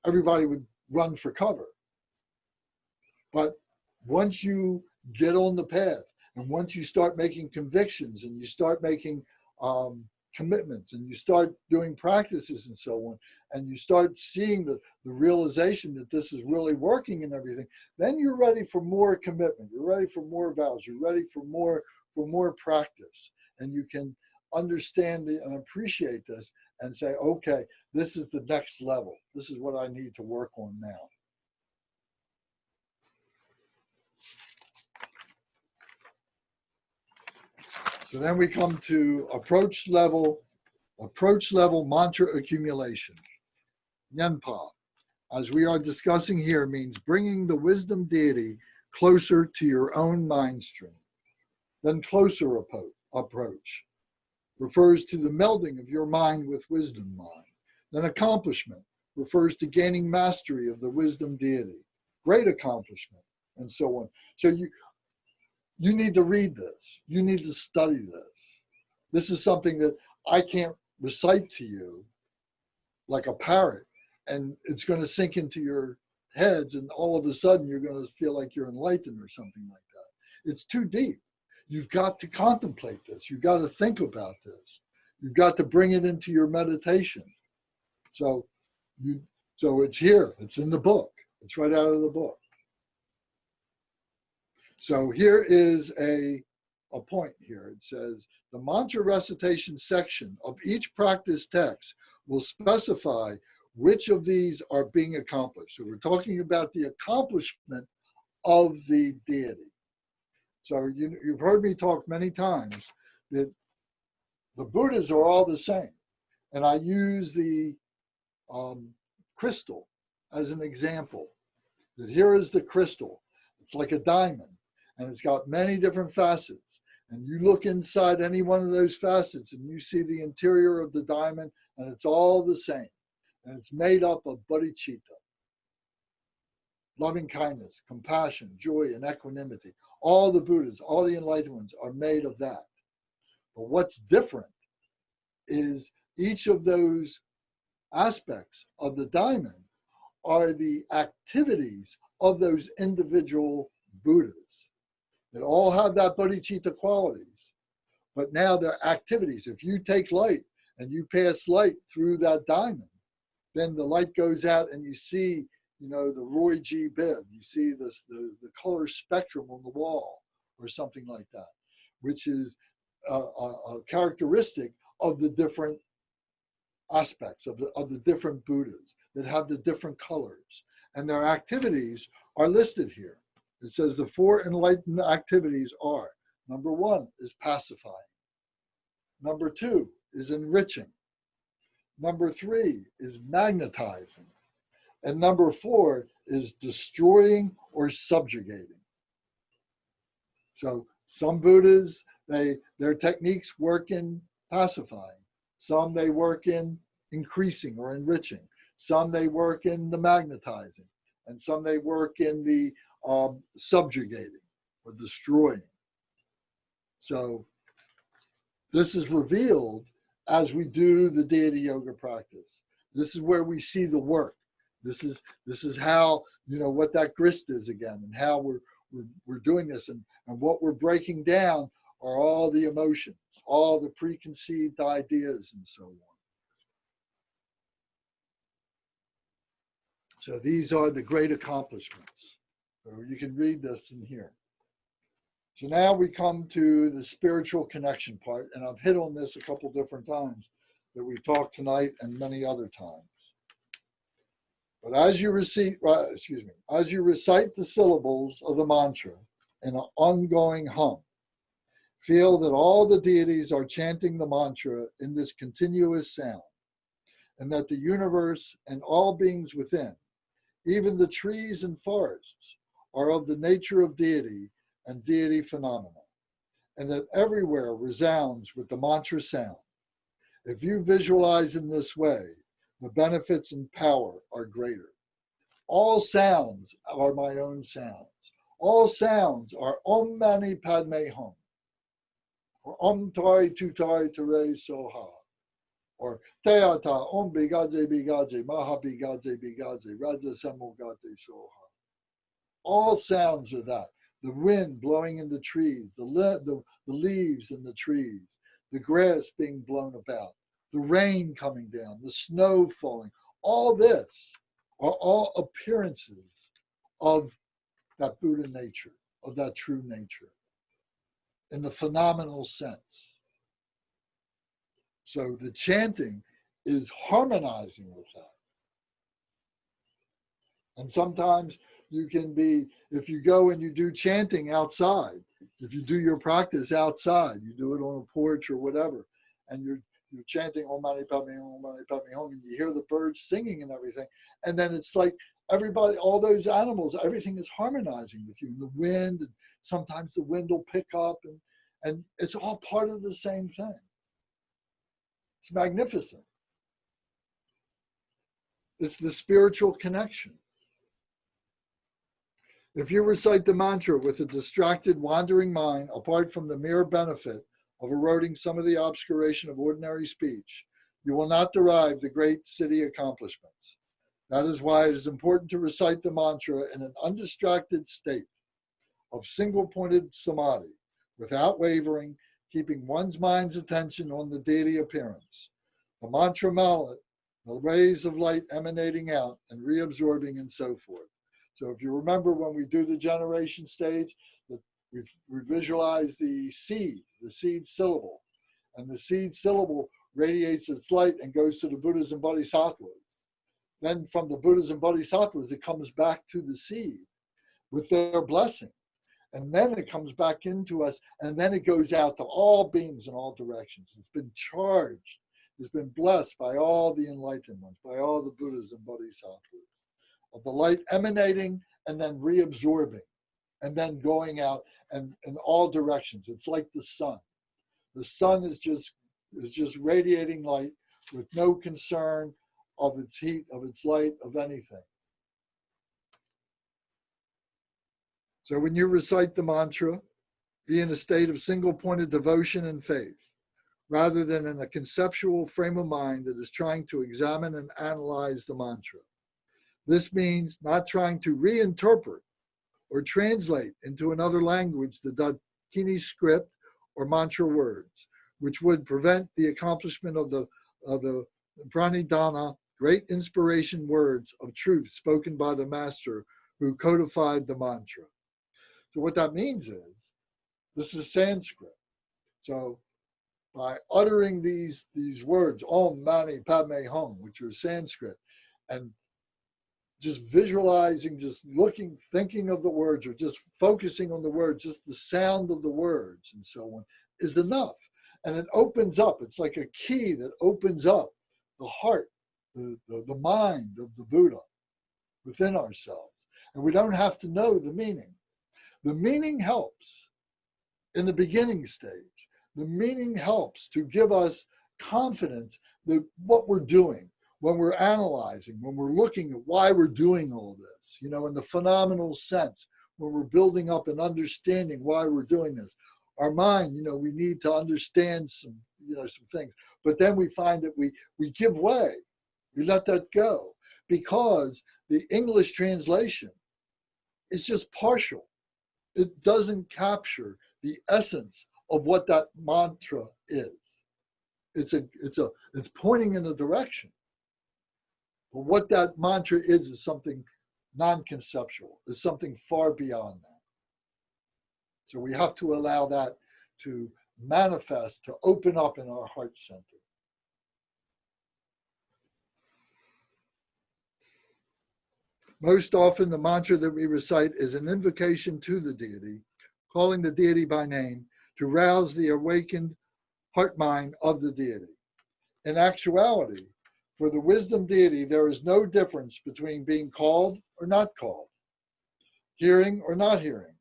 everybody would run for cover. But once you get on the path, and once you start making convictions, and you start making commitments, and you start doing practices and so on, and you start seeing the realization that this is really working and everything, then you're ready for more commitment. You're ready for more vows. You're ready for more practice. And you can understand and appreciate this and say, okay, this is the next level. This is what I need to work on now. So then we come to approach level mantra accumulation. Nyenpa, as we are discussing here, means bringing the wisdom deity closer to your own mind stream. Then closer approach refers to the melding of your mind with wisdom mind. Then accomplishment refers to gaining mastery of the wisdom deity, great accomplishment, and so on. So you need to read this. You need to study this. This is something that I can't recite to you like a parrot, and it's going to sink into your heads, and all of a sudden you're going to feel like you're enlightened or something like that. It's too deep. You've got to contemplate this. You've got to think about this. You've got to bring it into your meditation. So it's here. It's in the book. It's right out of the book. So here is a point here. It says, the mantra recitation section of each practice text will specify which of these are being accomplished. So we're talking about the accomplishment of the deity. So you've heard me talk many times that the Buddhas are all the same. And I use the crystal as an example. That here is the crystal. It's like a diamond, and it's got many different facets. And you look inside any one of those facets and you see the interior of the diamond, and it's all the same. And it's made up of bodhicitta, loving kindness, compassion, joy, and equanimity. All the Buddhas, all the enlightened ones are made of that. But what's different is each of those aspects of the diamond are the activities of those individual Buddhas that all have that bodhicitta qualities. But now they're activities. If you take light and you pass light through that diamond, then the light goes out and you see, the Roy G. Biv, you see the color spectrum on the wall or something like that, which is a characteristic of the different aspects of the different Buddhas that have the different colors. And their activities are listed here. It says the 4 enlightened activities are, number 1 is pacifying. Number 2 is enriching. Number 3 is magnetizing. And number 4 is destroying or subjugating. So some Buddhas, their techniques work in pacifying. Some they work in increasing or enriching. Some they work in the magnetizing. And some they work in the subjugating or destroying. So this is revealed as we do the deity yoga practice. This is where we see the work. This is how, what that grist is again, and how we're doing this, and what we're breaking down are all the emotions, all the preconceived ideas, and so on. So these are the great accomplishments. So you can read this in here. So now we come to the spiritual connection part, and I've hit on this a couple different times that we've talked tonight and many other times. But as you recite the syllables of the mantra in an ongoing hum, feel that all the deities are chanting the mantra in this continuous sound, and that the universe and all beings within, even the trees and forests, are of the nature of deity and deity phenomena, and that everywhere resounds with the mantra sound. If you visualize in this way, the benefits and power are greater. All sounds are my own sounds. All sounds are Om Mani Padme Hum, or Om Tari Tutari Tere Soha, or Teata Om Bigadze Bigadze Maha Bigadze Bigadze Raja Semo Gate Soha. All sounds are that. The wind blowing in the trees, the leaves in the trees, the grass being blown about, the rain coming down, the snow falling. All this are all appearances of that Buddha nature, of that true nature, in the phenomenal sense. So the chanting is harmonizing with that. And sometimes you can be, if you go and you do chanting outside, if you do your practice outside, you do it on a porch or whatever, and you're chanting Om Mani Padme Hum, Om Mani Padme Hum, and you hear the birds singing and everything, and then it's like everybody, all those animals, everything is harmonizing with you. And the wind, and sometimes the wind will pick up, and it's all part of the same thing. It's magnificent. It's the spiritual connection. If you recite the mantra with a distracted, wandering mind, apart from the mere benefit of eroding some of the obscuration of ordinary speech, you will not derive the great siddhi accomplishments. That is why it is important to recite the mantra in an undistracted state of single-pointed samadhi, without wavering, keeping one's mind's attention on the deity appearance. The mantra mallet, the rays of light emanating out and reabsorbing and so forth. So if you remember when we do the generation stage, we visualize the seed syllable, and the seed syllable radiates its light and goes to the Buddhas and Bodhisattvas. Then from the Buddhas and Bodhisattvas, it comes back to the seed with their blessing. And then it comes back into us, and then it goes out to all beings in all directions. It's been charged. It's been blessed by all the enlightened ones, by all the Buddhas and Bodhisattvas, of the light emanating and then reabsorbing, and then going out and in all directions. It's like the sun. The sun is just radiating light with no concern of its heat, of its light, of anything. So when you recite the mantra, be in a state of single-pointed devotion and faith, rather than in a conceptual frame of mind that is trying to examine and analyze the mantra. This means not trying to reinterpret or translate into another language the Dakini script or mantra words, which would prevent the accomplishment of the pranidhana, great inspiration words of truth spoken by the master who codified the mantra. So what that means is, this is Sanskrit. So by uttering these words, Om Mani Padme Hum, which are Sanskrit, and just visualizing, just looking, thinking of the words, or just focusing on the words, just the sound of the words and so on, is enough. And it opens up. It's like a key that opens up the heart, the mind of the Buddha within ourselves. And we don't have to know the meaning. The meaning helps in the beginning stage. The meaning helps to give us confidence that what we're doing, when we're analyzing, when we're looking at why we're doing all this, in the phenomenal sense, when we're building up and understanding why we're doing this. Our mind, we need to understand some things, but then we find that we give way, we let that go, because the English translation is just partial. It doesn't capture the essence of what that mantra is. It's pointing in a direction. But what that mantra is something non-conceptual, is something far beyond that. So we have to allow that to manifest, to open up in our heart center. Most often, the mantra that we recite is an invocation to the deity, calling the deity by name to rouse the awakened heart mind of the deity. In actuality, for the wisdom deity, there is no difference between being called or not called, hearing or not hearing,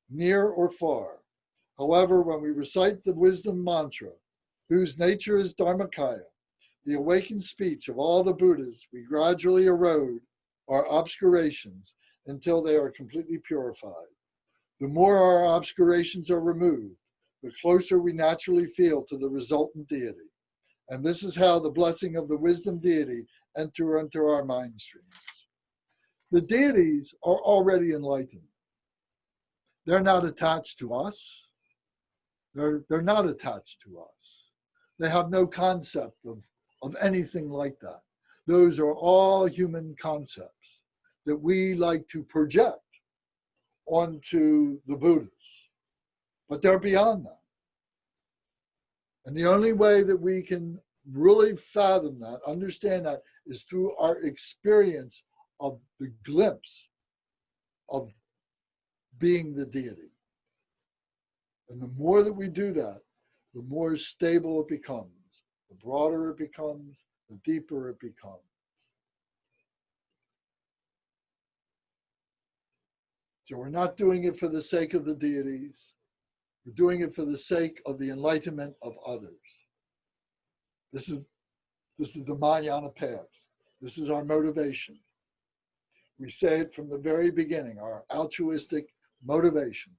near or far. However, when we recite the wisdom mantra, whose nature is Dharmakaya, the awakened speech of all the Buddhas, we gradually erode our obscurations until they are completely purified. The more our obscurations are removed, the closer we naturally feel to the resultant deity. And this is how the blessing of the wisdom deity enter into our mind streams. The deities are already enlightened. They're not attached to us. They're not attached to us. They have no concept of anything like that. Those are all human concepts that we like to project onto the Buddhas. But they're beyond that. And the only way that we can really fathom that, understand that, is through our experience of the glimpse of being the deity. And the more that we do that, the more stable it becomes, the broader it becomes, the deeper it becomes. So we're not doing it for the sake of the deities. We're doing it for the sake of the enlightenment of others. This is the Mahayana path. This is our motivation. We say it from the very beginning, our altruistic motivation.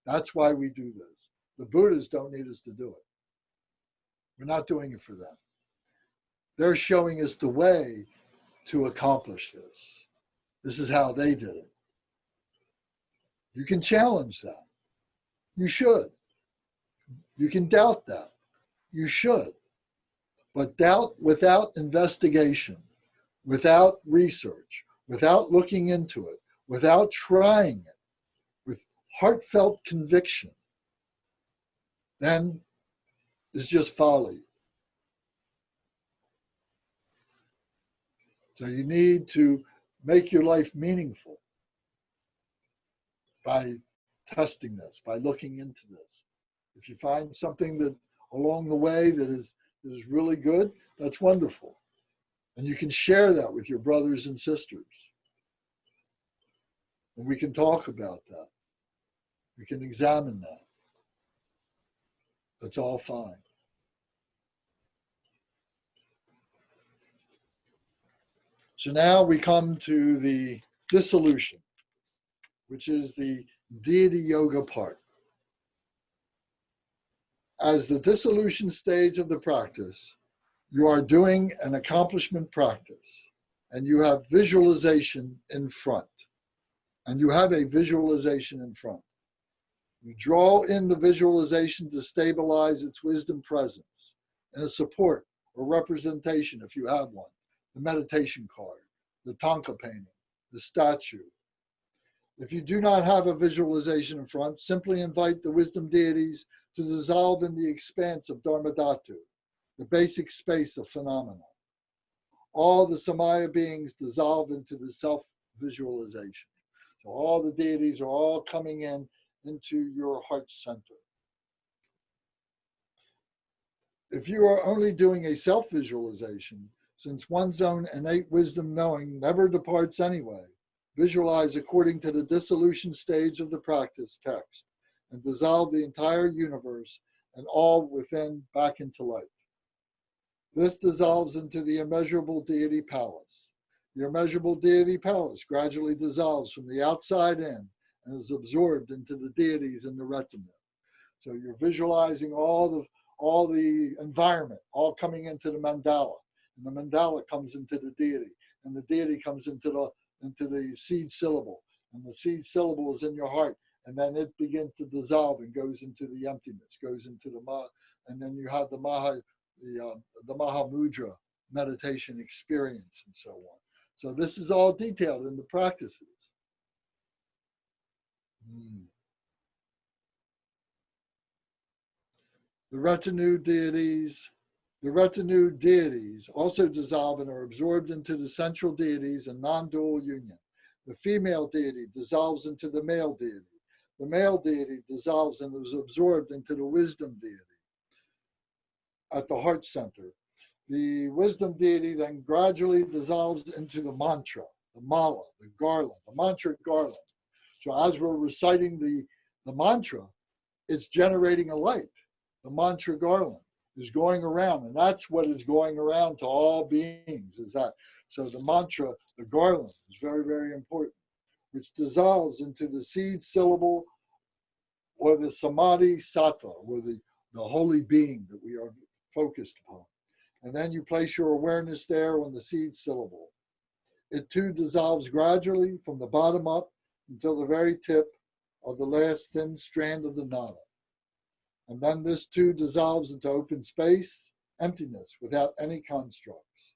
That's why we do this. The Buddhas don't need us to do it. We're not doing it for them. They're showing us the way to accomplish this. This is how they did it. You can challenge that. You should. You can doubt that. You should. But doubt without investigation, without research, without looking into it, without trying it, with heartfelt conviction, then is just folly. So you need to make your life meaningful by testing this, by looking into this. If you find something that along the way that is really good, that's wonderful. And you can share that with your brothers and sisters. And we can talk about that. We can examine that. That's all fine. So now we come to the dissolution, which is the deity yoga part. As the dissolution stage of the practice, you are doing an accomplishment practice, and you have visualization in front. And you have a visualization in front. You draw in the visualization to stabilize its wisdom presence and a support or representation if you have one. The meditation card, the Thangka painting, the statue. If you do not have a visualization in front, simply invite the wisdom deities to dissolve in the expanse of Dharmadhatu, the basic space of phenomena. All the Samaya beings dissolve into the self-visualization. So all the deities are all coming in into your heart center. If you are only doing a self-visualization, since one's own innate wisdom knowing never departs anyway, visualize according to the dissolution stage of the practice text and dissolve the entire universe and all within back into light. This dissolves into the immeasurable deity palace. The immeasurable deity palace gradually dissolves from the outside in and is absorbed into the deities in the retinue. So you're visualizing all the environment, all coming into the mandala. And the mandala comes into the deity, and the deity comes into the seed syllable, and the seed syllable is in your heart, and then it begins to dissolve and goes into the emptiness, goes into the ma, and then you have the Maha Mudra meditation experience and so on. So this is all detailed in the practices. The retinue deities also dissolve and are absorbed into the central deities in non-dual union. The female deity dissolves into the male deity. The male deity dissolves and is absorbed into the wisdom deity at the heart center. The wisdom deity then gradually dissolves into the mantra, the mala, the garland, the mantra garland. So as we're reciting the mantra, it's generating a light. The mantra garland is going around, and that's what is going around to all beings, is that. So the mantra, the garland, is very, very important, which dissolves into the seed syllable or the samadhi sattva, or the holy being that we are focused upon. And then you place your awareness there on the seed syllable. It too dissolves gradually from the bottom up until the very tip of the last thin strand of the nada. And then this too dissolves into open space, emptiness, without any constructs.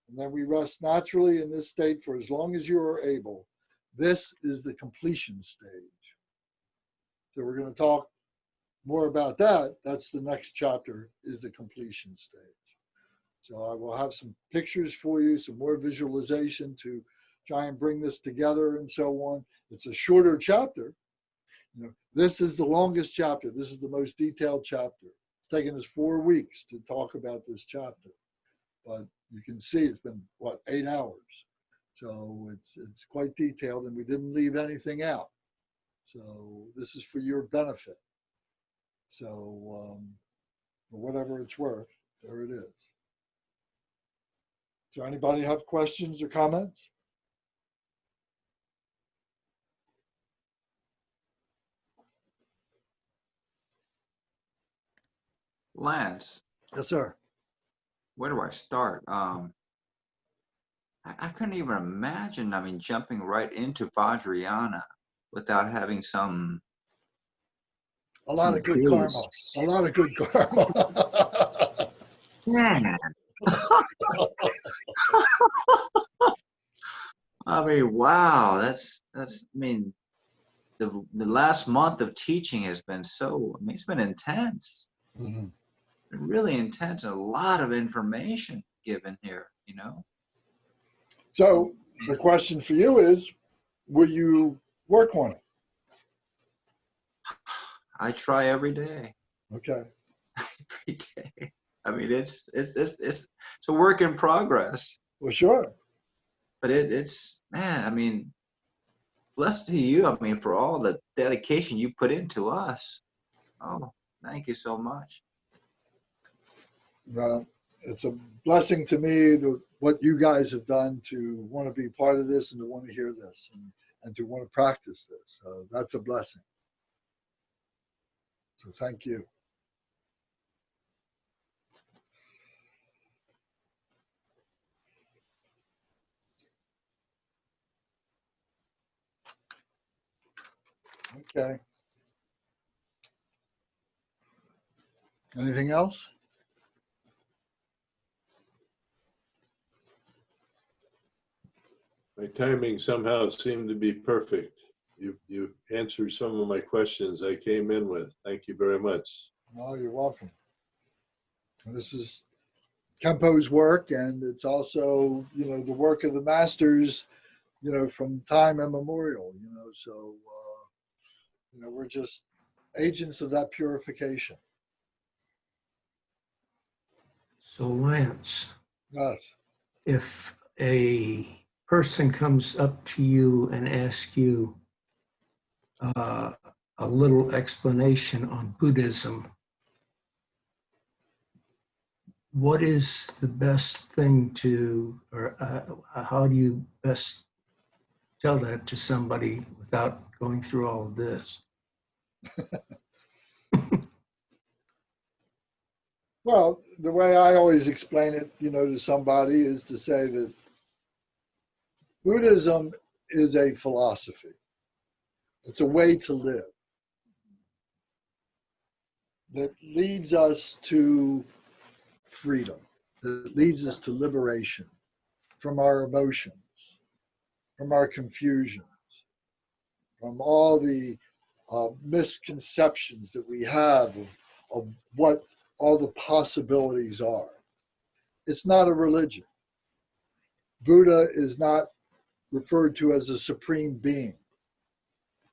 And then we rest naturally in this state for as long as you are able. This is the completion stage. So we're going to talk more about that. That's the next chapter, is the completion stage. So I will have some pictures for you, some more visualization to try and bring this together and so on. It's a shorter chapter. You know, this is the longest chapter. This is the most detailed chapter. It's taken us 4 weeks to talk about this chapter, but you can see it's been 8 hours. So it's quite detailed, and we didn't leave anything out. So this is for your benefit. So for whatever it's worth, there it is. Does anybody have questions or comments? Lance, Yes, sir. where do I start? I couldn't even imagine, I mean, jumping right into Vajrayana without having some A lot of good clues. karma. A lot of good karma. Man. I mean, wow, I mean, the last month of teaching has been so, I mean, it's been intense, Mhm. really intense, and a lot of information given here, you know? So the question for you is, will you work on it? I try every day, Okay. every day. I mean, it's a work in progress, Well, sure. but it's, man, I mean, blessed to you, I mean, for all the dedication you put into us. Oh, thank you so much. Well, it's a blessing to me what you guys have done to want to be part of this and to want to hear this and to want to practice this. So that's a blessing. So thank you. Okay. Anything else? My timing somehow seemed to be perfect. You answered some of my questions I came in with. Thank you very much. Oh, you're welcome. This is Kempo's work, and it's also, the work of the masters, from time immemorial, so, we're just agents of that purification. So Lance, Yes. if a person comes up to you and asks you a little explanation on Buddhism, what is the best thing to, or how do you best tell that to somebody without going through all of this? Well, the way I always explain it, to somebody is to say that Buddhism is a philosophy. It's a way to live that leads us to freedom, that leads us to liberation from our emotions, from our confusions, from all the misconceptions that we have of what all the possibilities are. It's not a religion. Buddha is not referred to as a supreme being.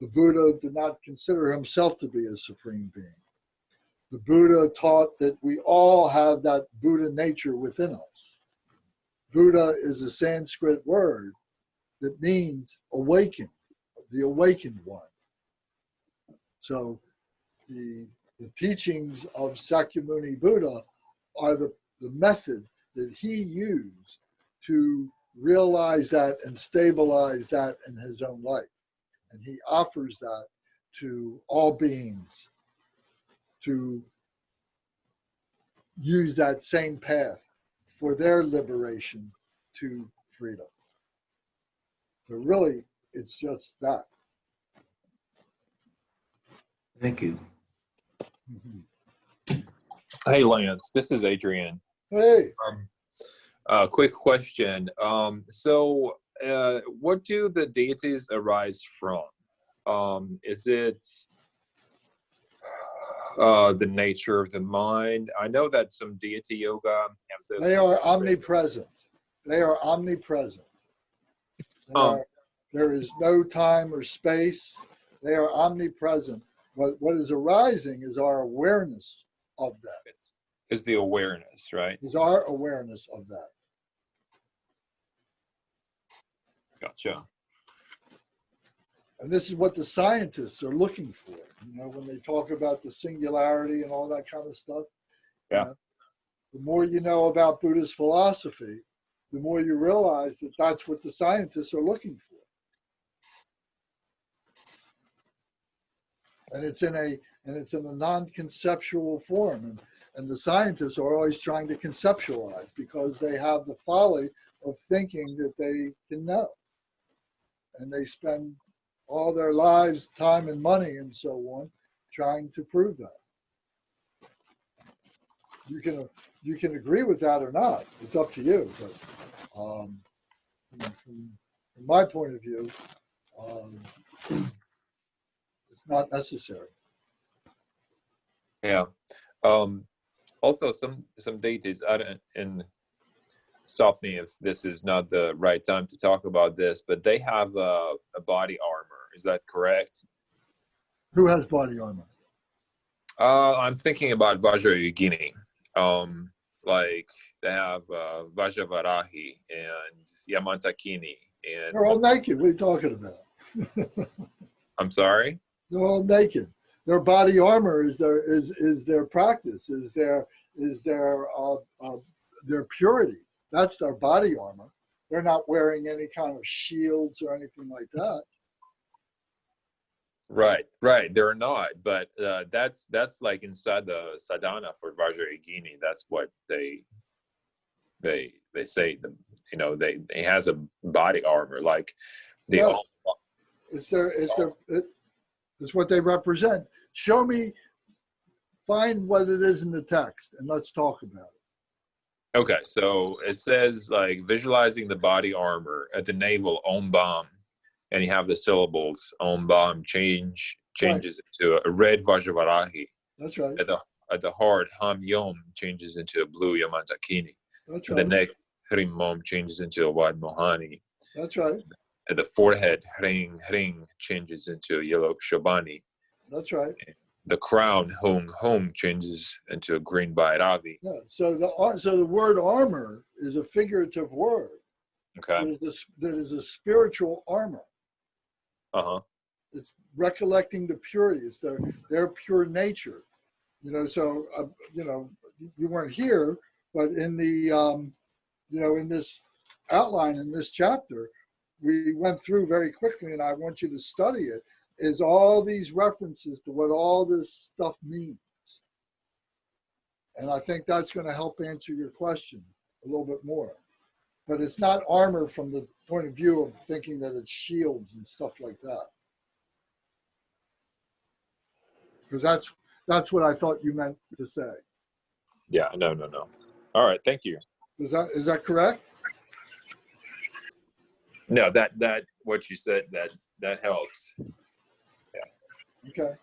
The Buddha did not consider himself to be a supreme being. The Buddha taught that we all have that Buddha nature within us. Buddha is a Sanskrit word that means awakened, the awakened one. So the teachings of Sakyamuni Buddha are the method that he used to realize that and stabilize that in his own life. And he offers that to all beings to use that same path for their liberation to freedom. So really, it's just that. Thank you. Hey, Lance, this is Adrian. Hey, Quick question. What do the deities arise from? Is it the nature of the mind? I know that some deity yoga have the. they are omnipresent. They are omnipresent. There is no time or space. They are omnipresent. What is arising is our awareness of that. Is the awareness, right? Is our awareness of that. Gotcha. And this is what the scientists are looking for, when they talk about the singularity and all that kind of stuff. Yeah. The more you know about Buddhist philosophy, the more you realize that that's what the scientists are looking for. And it's in a non-conceptual form. And the scientists are always trying to conceptualize because they have the folly of thinking that they can know. And they spend all their lives, time and money and so on, trying to prove that. You can agree with that or not. It's up to you. But from my point of view, it's not necessary. Yeah. Also, some deities, I don't, and stop me if this is not the right time to talk about this, but they have a body armor. Is that correct? Who has body armor? I'm thinking about Vajrayogini. Like they have Vajravarahi and Yamantakini, and They're all naked. What are you talking about? I'm sorry. They're all naked. Their body armor is their practice, is their purity. That's their body armor. They're not wearing any kind of shields or anything like that. Right. They're not, but that's like inside the sadhana for Vajrayogini. That's what they say. They has a body armor like the. Yes. It's what they represent. Show me, find what it is in the text, and let's talk about it. Okay, so it says like visualizing the body armor at the navel, Om Bam, and you have the syllables Om Bam changes into a red Vajravarahi. That's right. At the heart, Ham Yom changes into a blue Yamantakini. That's At right. the neck, Hrim Mom changes into a white Mohani. That's right. At the forehead, Hring changes into a yellow Shobani. That's right. The crown, Hong changes into a green Bhairavi. Yeah. So the word armor is a figurative word. Okay. That is a spiritual armor. It's recollecting the purity. It's their pure nature. So you weren't here, but in the in this outline in this chapter, we went through very quickly, and I want you to study it, is all these references to what all this stuff means. And I think that's going to help answer your question a little bit more. But it's not armor from the point of view of thinking that it's shields and stuff like that. Because that's what I thought you meant to say. Yeah, no. All right, thank you. Is that correct? No, that what you said, that helps. Yeah. Okay.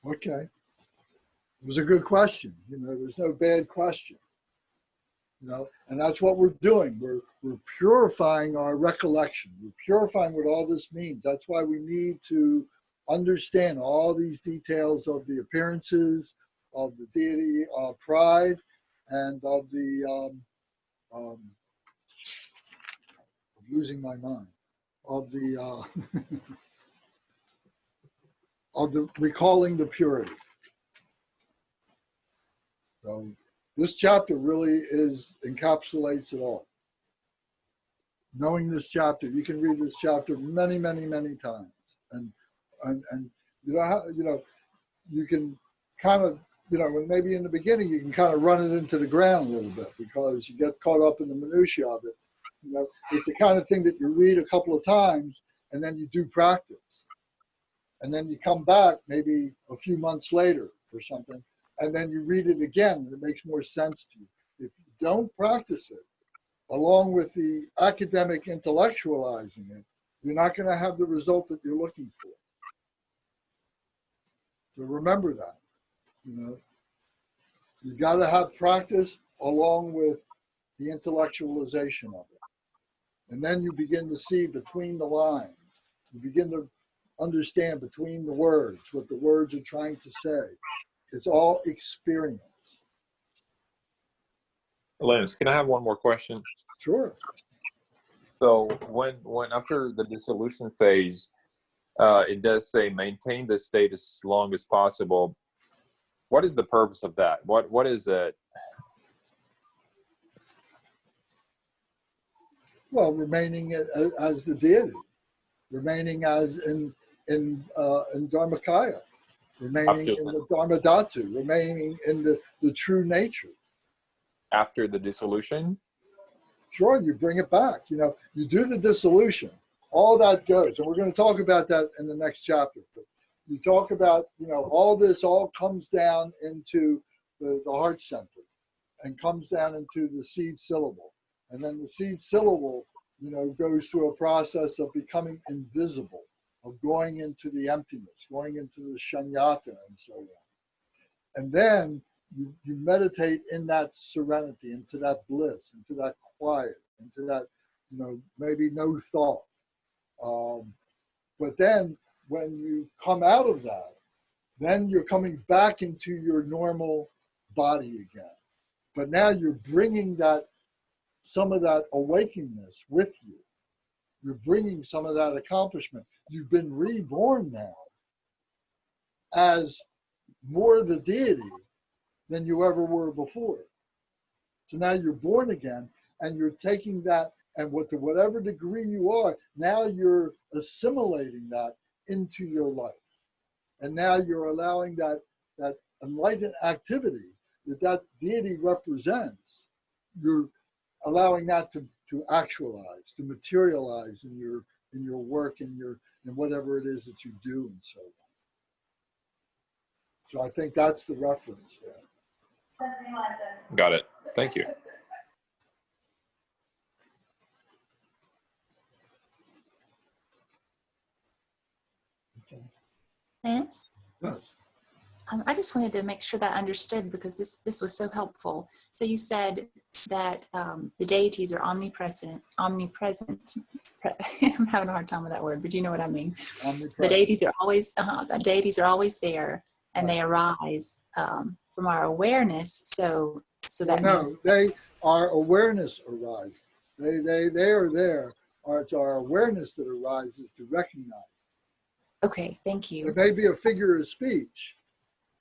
Okay. It was a good question. There's no bad question. And that's what we're doing. We're purifying our recollection. We're purifying what all this means. That's why we need to understand all these details of the appearances of the deity pride and of the I'm losing my mind, of the of the recalling the purity. So this chapter really encapsulates it all. Knowing this chapter, you can read this chapter many, many, many times, and you can kind of, maybe in the beginning you can kind of run it into the ground a little bit because you get caught up in the minutiae of it. It's the kind of thing that you read a couple of times and then you do practice, and then you come back maybe a few months later or something, and then you read it again and it makes more sense to you. If you don't practice it, along with the academic intellectualizing it, you're not going to have the result that you're looking for. So remember that. You've got to have practice along with the intellectualization of it. And then you begin to see between the lines. You begin to understand between the words what the words are trying to say. It's all experience. Lance, can I have one more question? Sure. So when after the dissolution phase, It does say maintain this state as long as possible. What is the purpose of that? What is it? Well, remaining as the deity, remaining as in Dharmakaya, remaining in the Dharmadhatu, remaining in the true nature. After the dissolution? Sure, you bring it back. You know, you do the dissolution, all that goes, and we're going to talk about that in the next chapter. But you talk about, you know, all this all comes down into the heart center and comes down into the seed syllable. And then the seed syllable, you know, goes through a process of becoming invisible, of going into the emptiness, going into the shunyata and so on. And then you meditate in that serenity, into that bliss, into that quiet, into that, you know, maybe no thought. But then when you come out of that, then you're coming back into your normal body again. But now you're bringing that, some of that awakeness with you. You're bringing some of that accomplishment. You've been reborn now as more the deity than you ever were before. So now you're born again, and you're taking that, and to whatever degree you are, now you're assimilating that into your life. And now you're allowing that enlightened activity that deity represents, you're allowing that to actualize, to materialize in your work, in whatever it is that you do, and so on. So I think that's the reference there. Got it. Thank you. Lance, Yes. I just wanted to make sure that I understood, because this was so helpful. So you said that the deities are omnipresent. I'm having a hard time with that word, but you know what I mean. The deities are always there, and they arise from our awareness. So that means our awareness arises. They are there. It's our awareness that arises to recognize. Okay, thank you. It may be a figure of speech.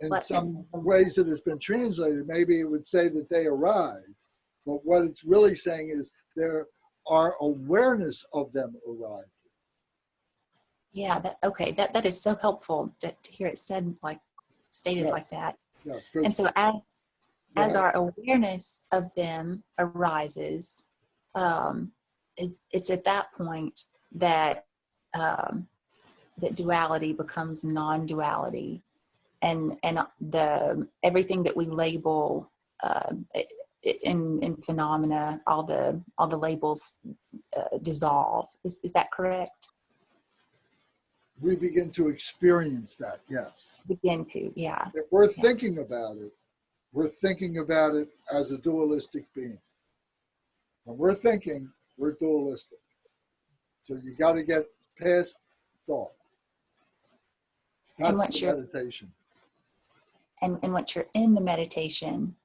In some ways that it's been translated, maybe it would say that they arise. But what it's really saying is our awareness of them arises. Yeah, that is so helpful to hear it stated Yes. like that. Yes. And so as our awareness of them arises, it's at that point that that duality becomes non-duality, and everything that we label in phenomena, all the labels dissolve. Is that correct? We begin to experience that, yes. Begin to, yeah. If we're thinking about it, we're thinking about it as a dualistic being. When we're thinking, we're dualistic. So you got to get past thought. That's the meditation. And once you're in the meditation,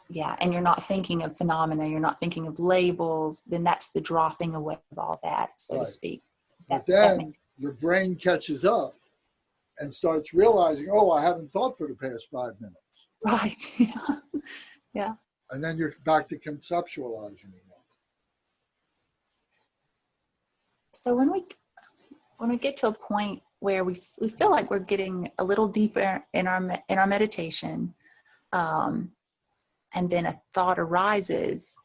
yeah, and you're not thinking of phenomena, you're not thinking of labels, then that's the dropping away of all that, so to speak. But then your brain catches up and starts realizing, oh, I haven't thought for the past 5 minutes. Right. Yeah. And then you're back to conceptualizing again. So when we get to a point where we feel like we're getting a little deeper in our meditation, and then a thought arises,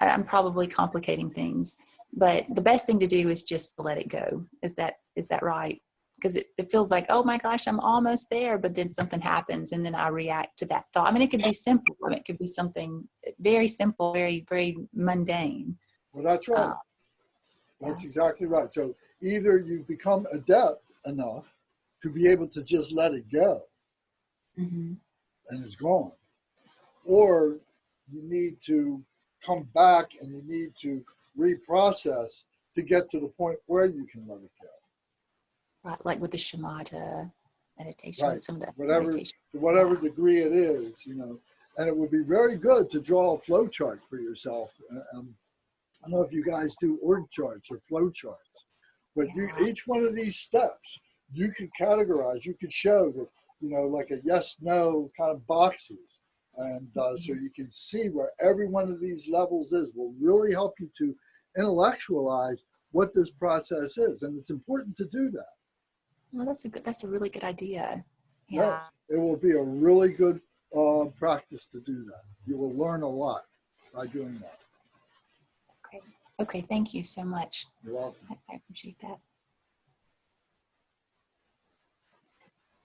I'm probably complicating things, but the best thing to do is just let it go. Is that right? Because it feels like, oh my gosh, I'm almost there, but then something happens and then I react to that thought. I mean, it could be simple. I mean, it could be something very simple, very, very mundane. Well, that's right. That's exactly right. So either you become adept enough to be able to just let it go, mm-hmm. and it's gone, or you need to come back and you need to reprocess to get to the point where you can let it go. Right, like with the shamatha meditation, right. Some of that to whatever degree it is, and it would be very good to draw a flow chart for yourself I don't know if you guys do org charts or flow charts, but Yeah. each one of these steps, you could categorize, you could show that, like a yes, no kind of boxes. And so you can see where every one of these levels is will really help you to intellectualize what this process is. And it's important to do that. Well, that's a really good idea. Yeah. Yes, it will be a really good practice to do that. You will learn a lot by doing that. Okay. Thank you so much. You're welcome. I appreciate that.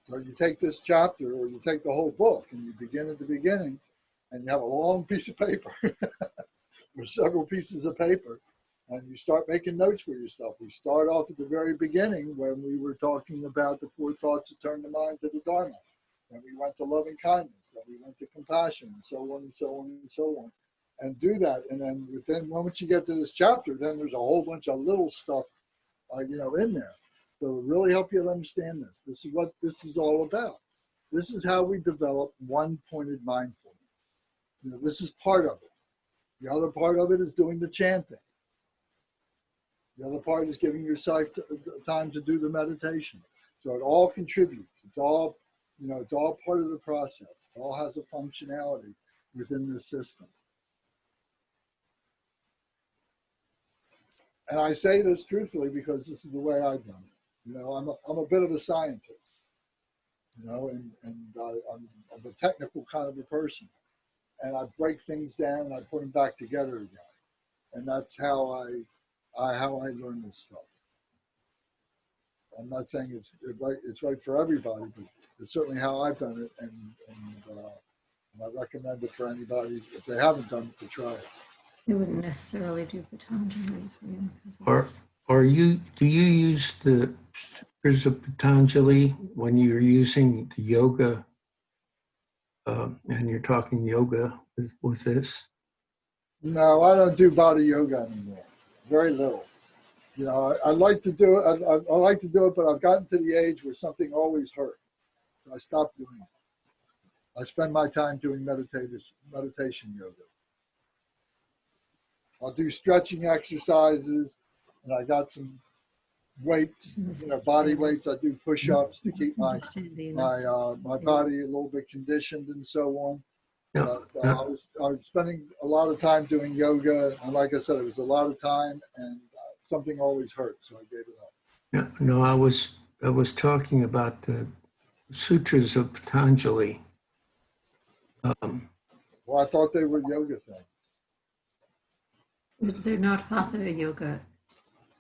So you take this chapter or you take the whole book and you begin at the beginning and you have a long piece of paper or several pieces of paper and you start making notes for yourself. We start off at the very beginning when we were talking about the 4 thoughts that turn the mind to the Dharma. Then we went to loving kindness, then we went to compassion, and so on and so on and so on. And do that. And then once you get to this chapter, then there's a whole bunch of little stuff, in there. So it'll really help you to understand this. This is what this is all about. This is how we develop one-pointed mindfulness. This is part of it. The other part of it is doing the chanting. The other part is giving yourself time to do the meditation. So it all contributes. It's all, it's all part of the process. It all has a functionality within this system. And I say this truthfully because this is the way I've done it. I'm a bit of a scientist, and I'm a technical kind of a person. And I break things down and I put them back together again. And that's how I learn this stuff. I'm not saying it's right for everybody, but it's certainly how I've done it. And I recommend it for anybody, if they haven't done it, to try it. You wouldn't necessarily do Patanjali's for you. Do you use the Sutras of Patanjali when you're using the yoga and you're talking yoga with this? No, I don't do body yoga anymore. Very little. I like to do it. I like to do it, but I've gotten to the age where something always hurts. So I stopped doing it. I spend my time doing meditation yoga. I'll do stretching exercises, and I got some weights, body weights. I do push-ups to keep my body a little bit conditioned and so on. Yeah. I was spending a lot of time doing yoga, and like I said, it was a lot of time, and something always hurt, so I gave it up. No, I was talking about the Sutras of Patanjali. Well, I thought they were yoga things. They're not Hatha yoga.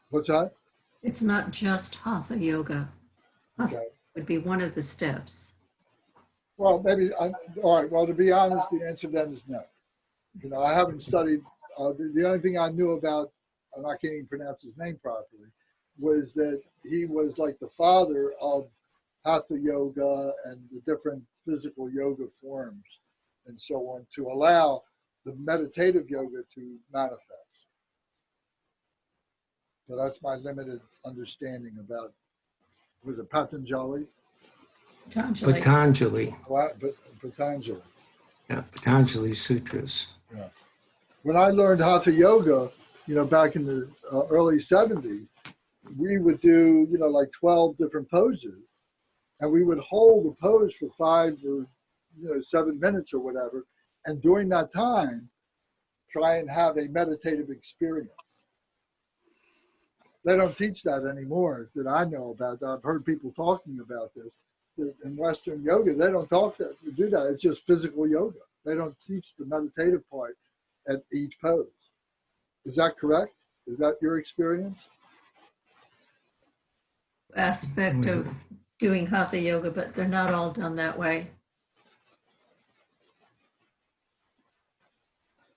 What's that? It's not just Hatha yoga. Hatha Okay. would be one of the steps. Well, all right. Well, to be honest, the answer then is no. I haven't studied. The only thing I knew about, and I can't even pronounce his name properly, was that he was like the father of Hatha yoga and the different physical yoga forms and so on to allow the meditative yoga to manifest. So that's my limited understanding about, was it Patanjali? Patanjali. Patanjali. Yeah, Patanjali Sutras. Yeah. When I learned Hatha yoga, back in the early 70s, we would do, like 12 different poses, and we would hold the pose for 5 or 7 minutes or whatever, and during that time, try and have a meditative experience. They don't teach that anymore that I know about. I've heard people talking about this. In Western yoga, they don't do that. It's just physical yoga. They don't teach the meditative part at each pose. Is that correct? Is that your experience? Aspect of doing Hatha yoga, but they're not all done that way.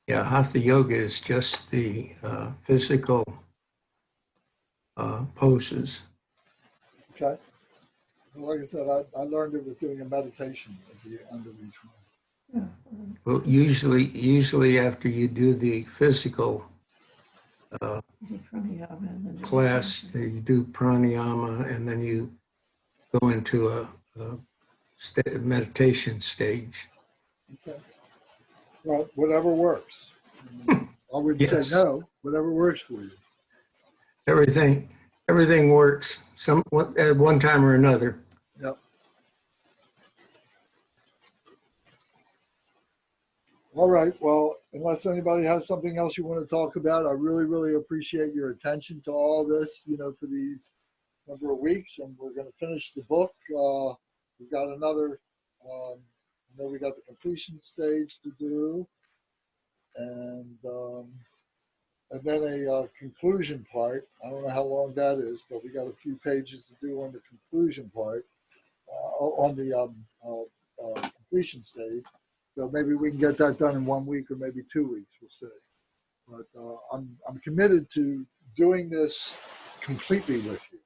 Yeah, Hatha yoga is just the physical poses. Okay. Well, like I said, I learned it with doing a meditation at the end of each one. Well, usually after you do the physical class, you do pranayama, and then you go into a meditation stage. Okay. Well, whatever works. I wouldn't say Yes. no, whatever works for you. Everything works at one time or another. Yep. All right. Well, unless anybody has something else you want to talk about, I really, really appreciate your attention to all this, for these number of weeks, and we're going to finish the book. We've got another, we got the completion stage to do, and then a conclusion part. I don't know how long that is, but we got a few pages to do on the conclusion part, on the completion stage. So maybe we can get that done in 1 week or maybe 2 weeks. We'll see. But I'm committed to doing this completely with you,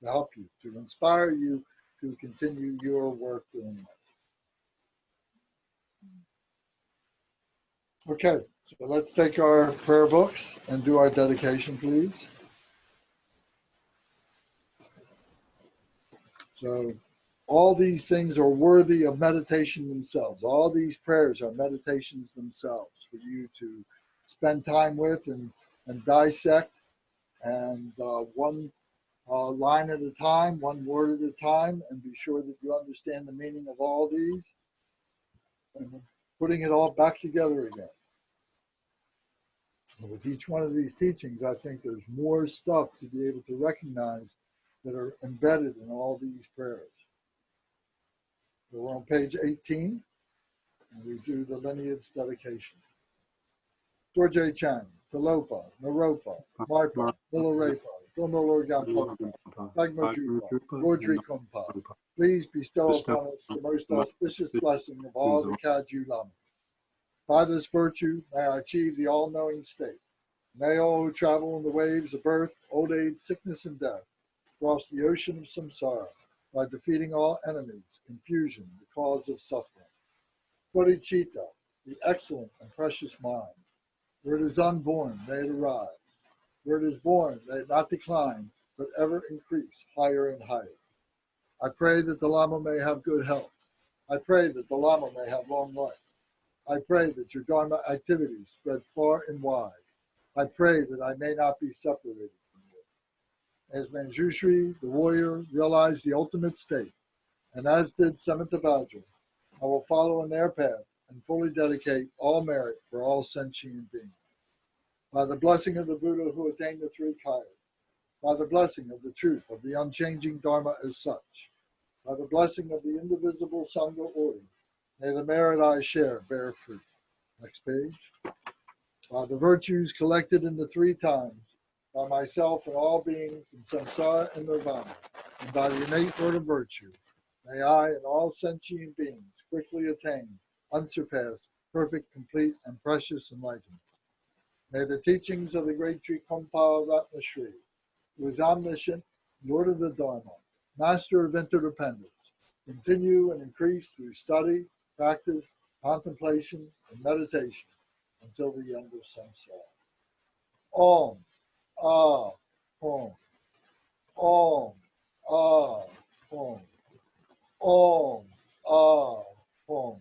to help you, to inspire you to continue your work doing that. Okay, so let's take our prayer books and do our dedication, please. So all these things are worthy of meditation themselves. All these prayers are meditations themselves for you to spend time with and dissect, and one line at a time, one word at a time, and be sure that you understand the meaning of all these, and putting it all back together again. And with each one of these teachings, I think there's more stuff to be able to recognize that are embedded in all these prayers. So we're on page 18, and we do the lineage dedication. Dorje Chang, Talopa, Naropa, Marpa, Milarepa, Gomolor Gampopa, Magmojupa, Lordri Kumpa. Please bestow upon us the most auspicious blessing of all the Kaju Lama. By this virtue, may I achieve the all-knowing state. May all who travel in the waves of birth, old age, sickness, and death cross the ocean of samsara by defeating all enemies, confusion, the cause of suffering. Bodhicitta, the excellent and precious mind. Where it is unborn, may it arise. Where it is born, may it not decline, but ever increase higher and higher. I pray that the Lama may have good health. I pray that the Lama may have long life. I pray that your Dharma activities spread far and wide. I pray that I may not be separated from you. As Manjushri, the warrior, realized the ultimate state, and as did Samantabhadra, I will follow in their path and fully dedicate all merit for all sentient beings. By the blessing of the Buddha who attained the three kayas, by the blessing of the truth of the unchanging Dharma as such, by the blessing of the indivisible Sangha order, may the merit I share bear fruit. Next page. By the virtues collected in the three times, by myself and all beings in samsara and nirvana, and by the innate word of virtue, may I and all sentient beings quickly attain unsurpassed, perfect, complete, and precious enlightenment. May the teachings of the great Trikumpa Ratna Shri, who is omniscient, Lord of the Dharma, master of interdependence, continue and increase through study, practice, contemplation, and meditation until the end of samsara. Om, Ah, Om. Om, Ah, Om. Om, Ah, Om.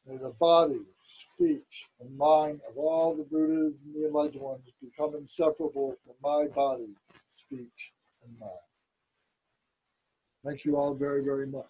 May the body, speech, and mind of all the Buddhas and the enlightened ones become inseparable from my body, speech, and mind. Thank you all very, very much.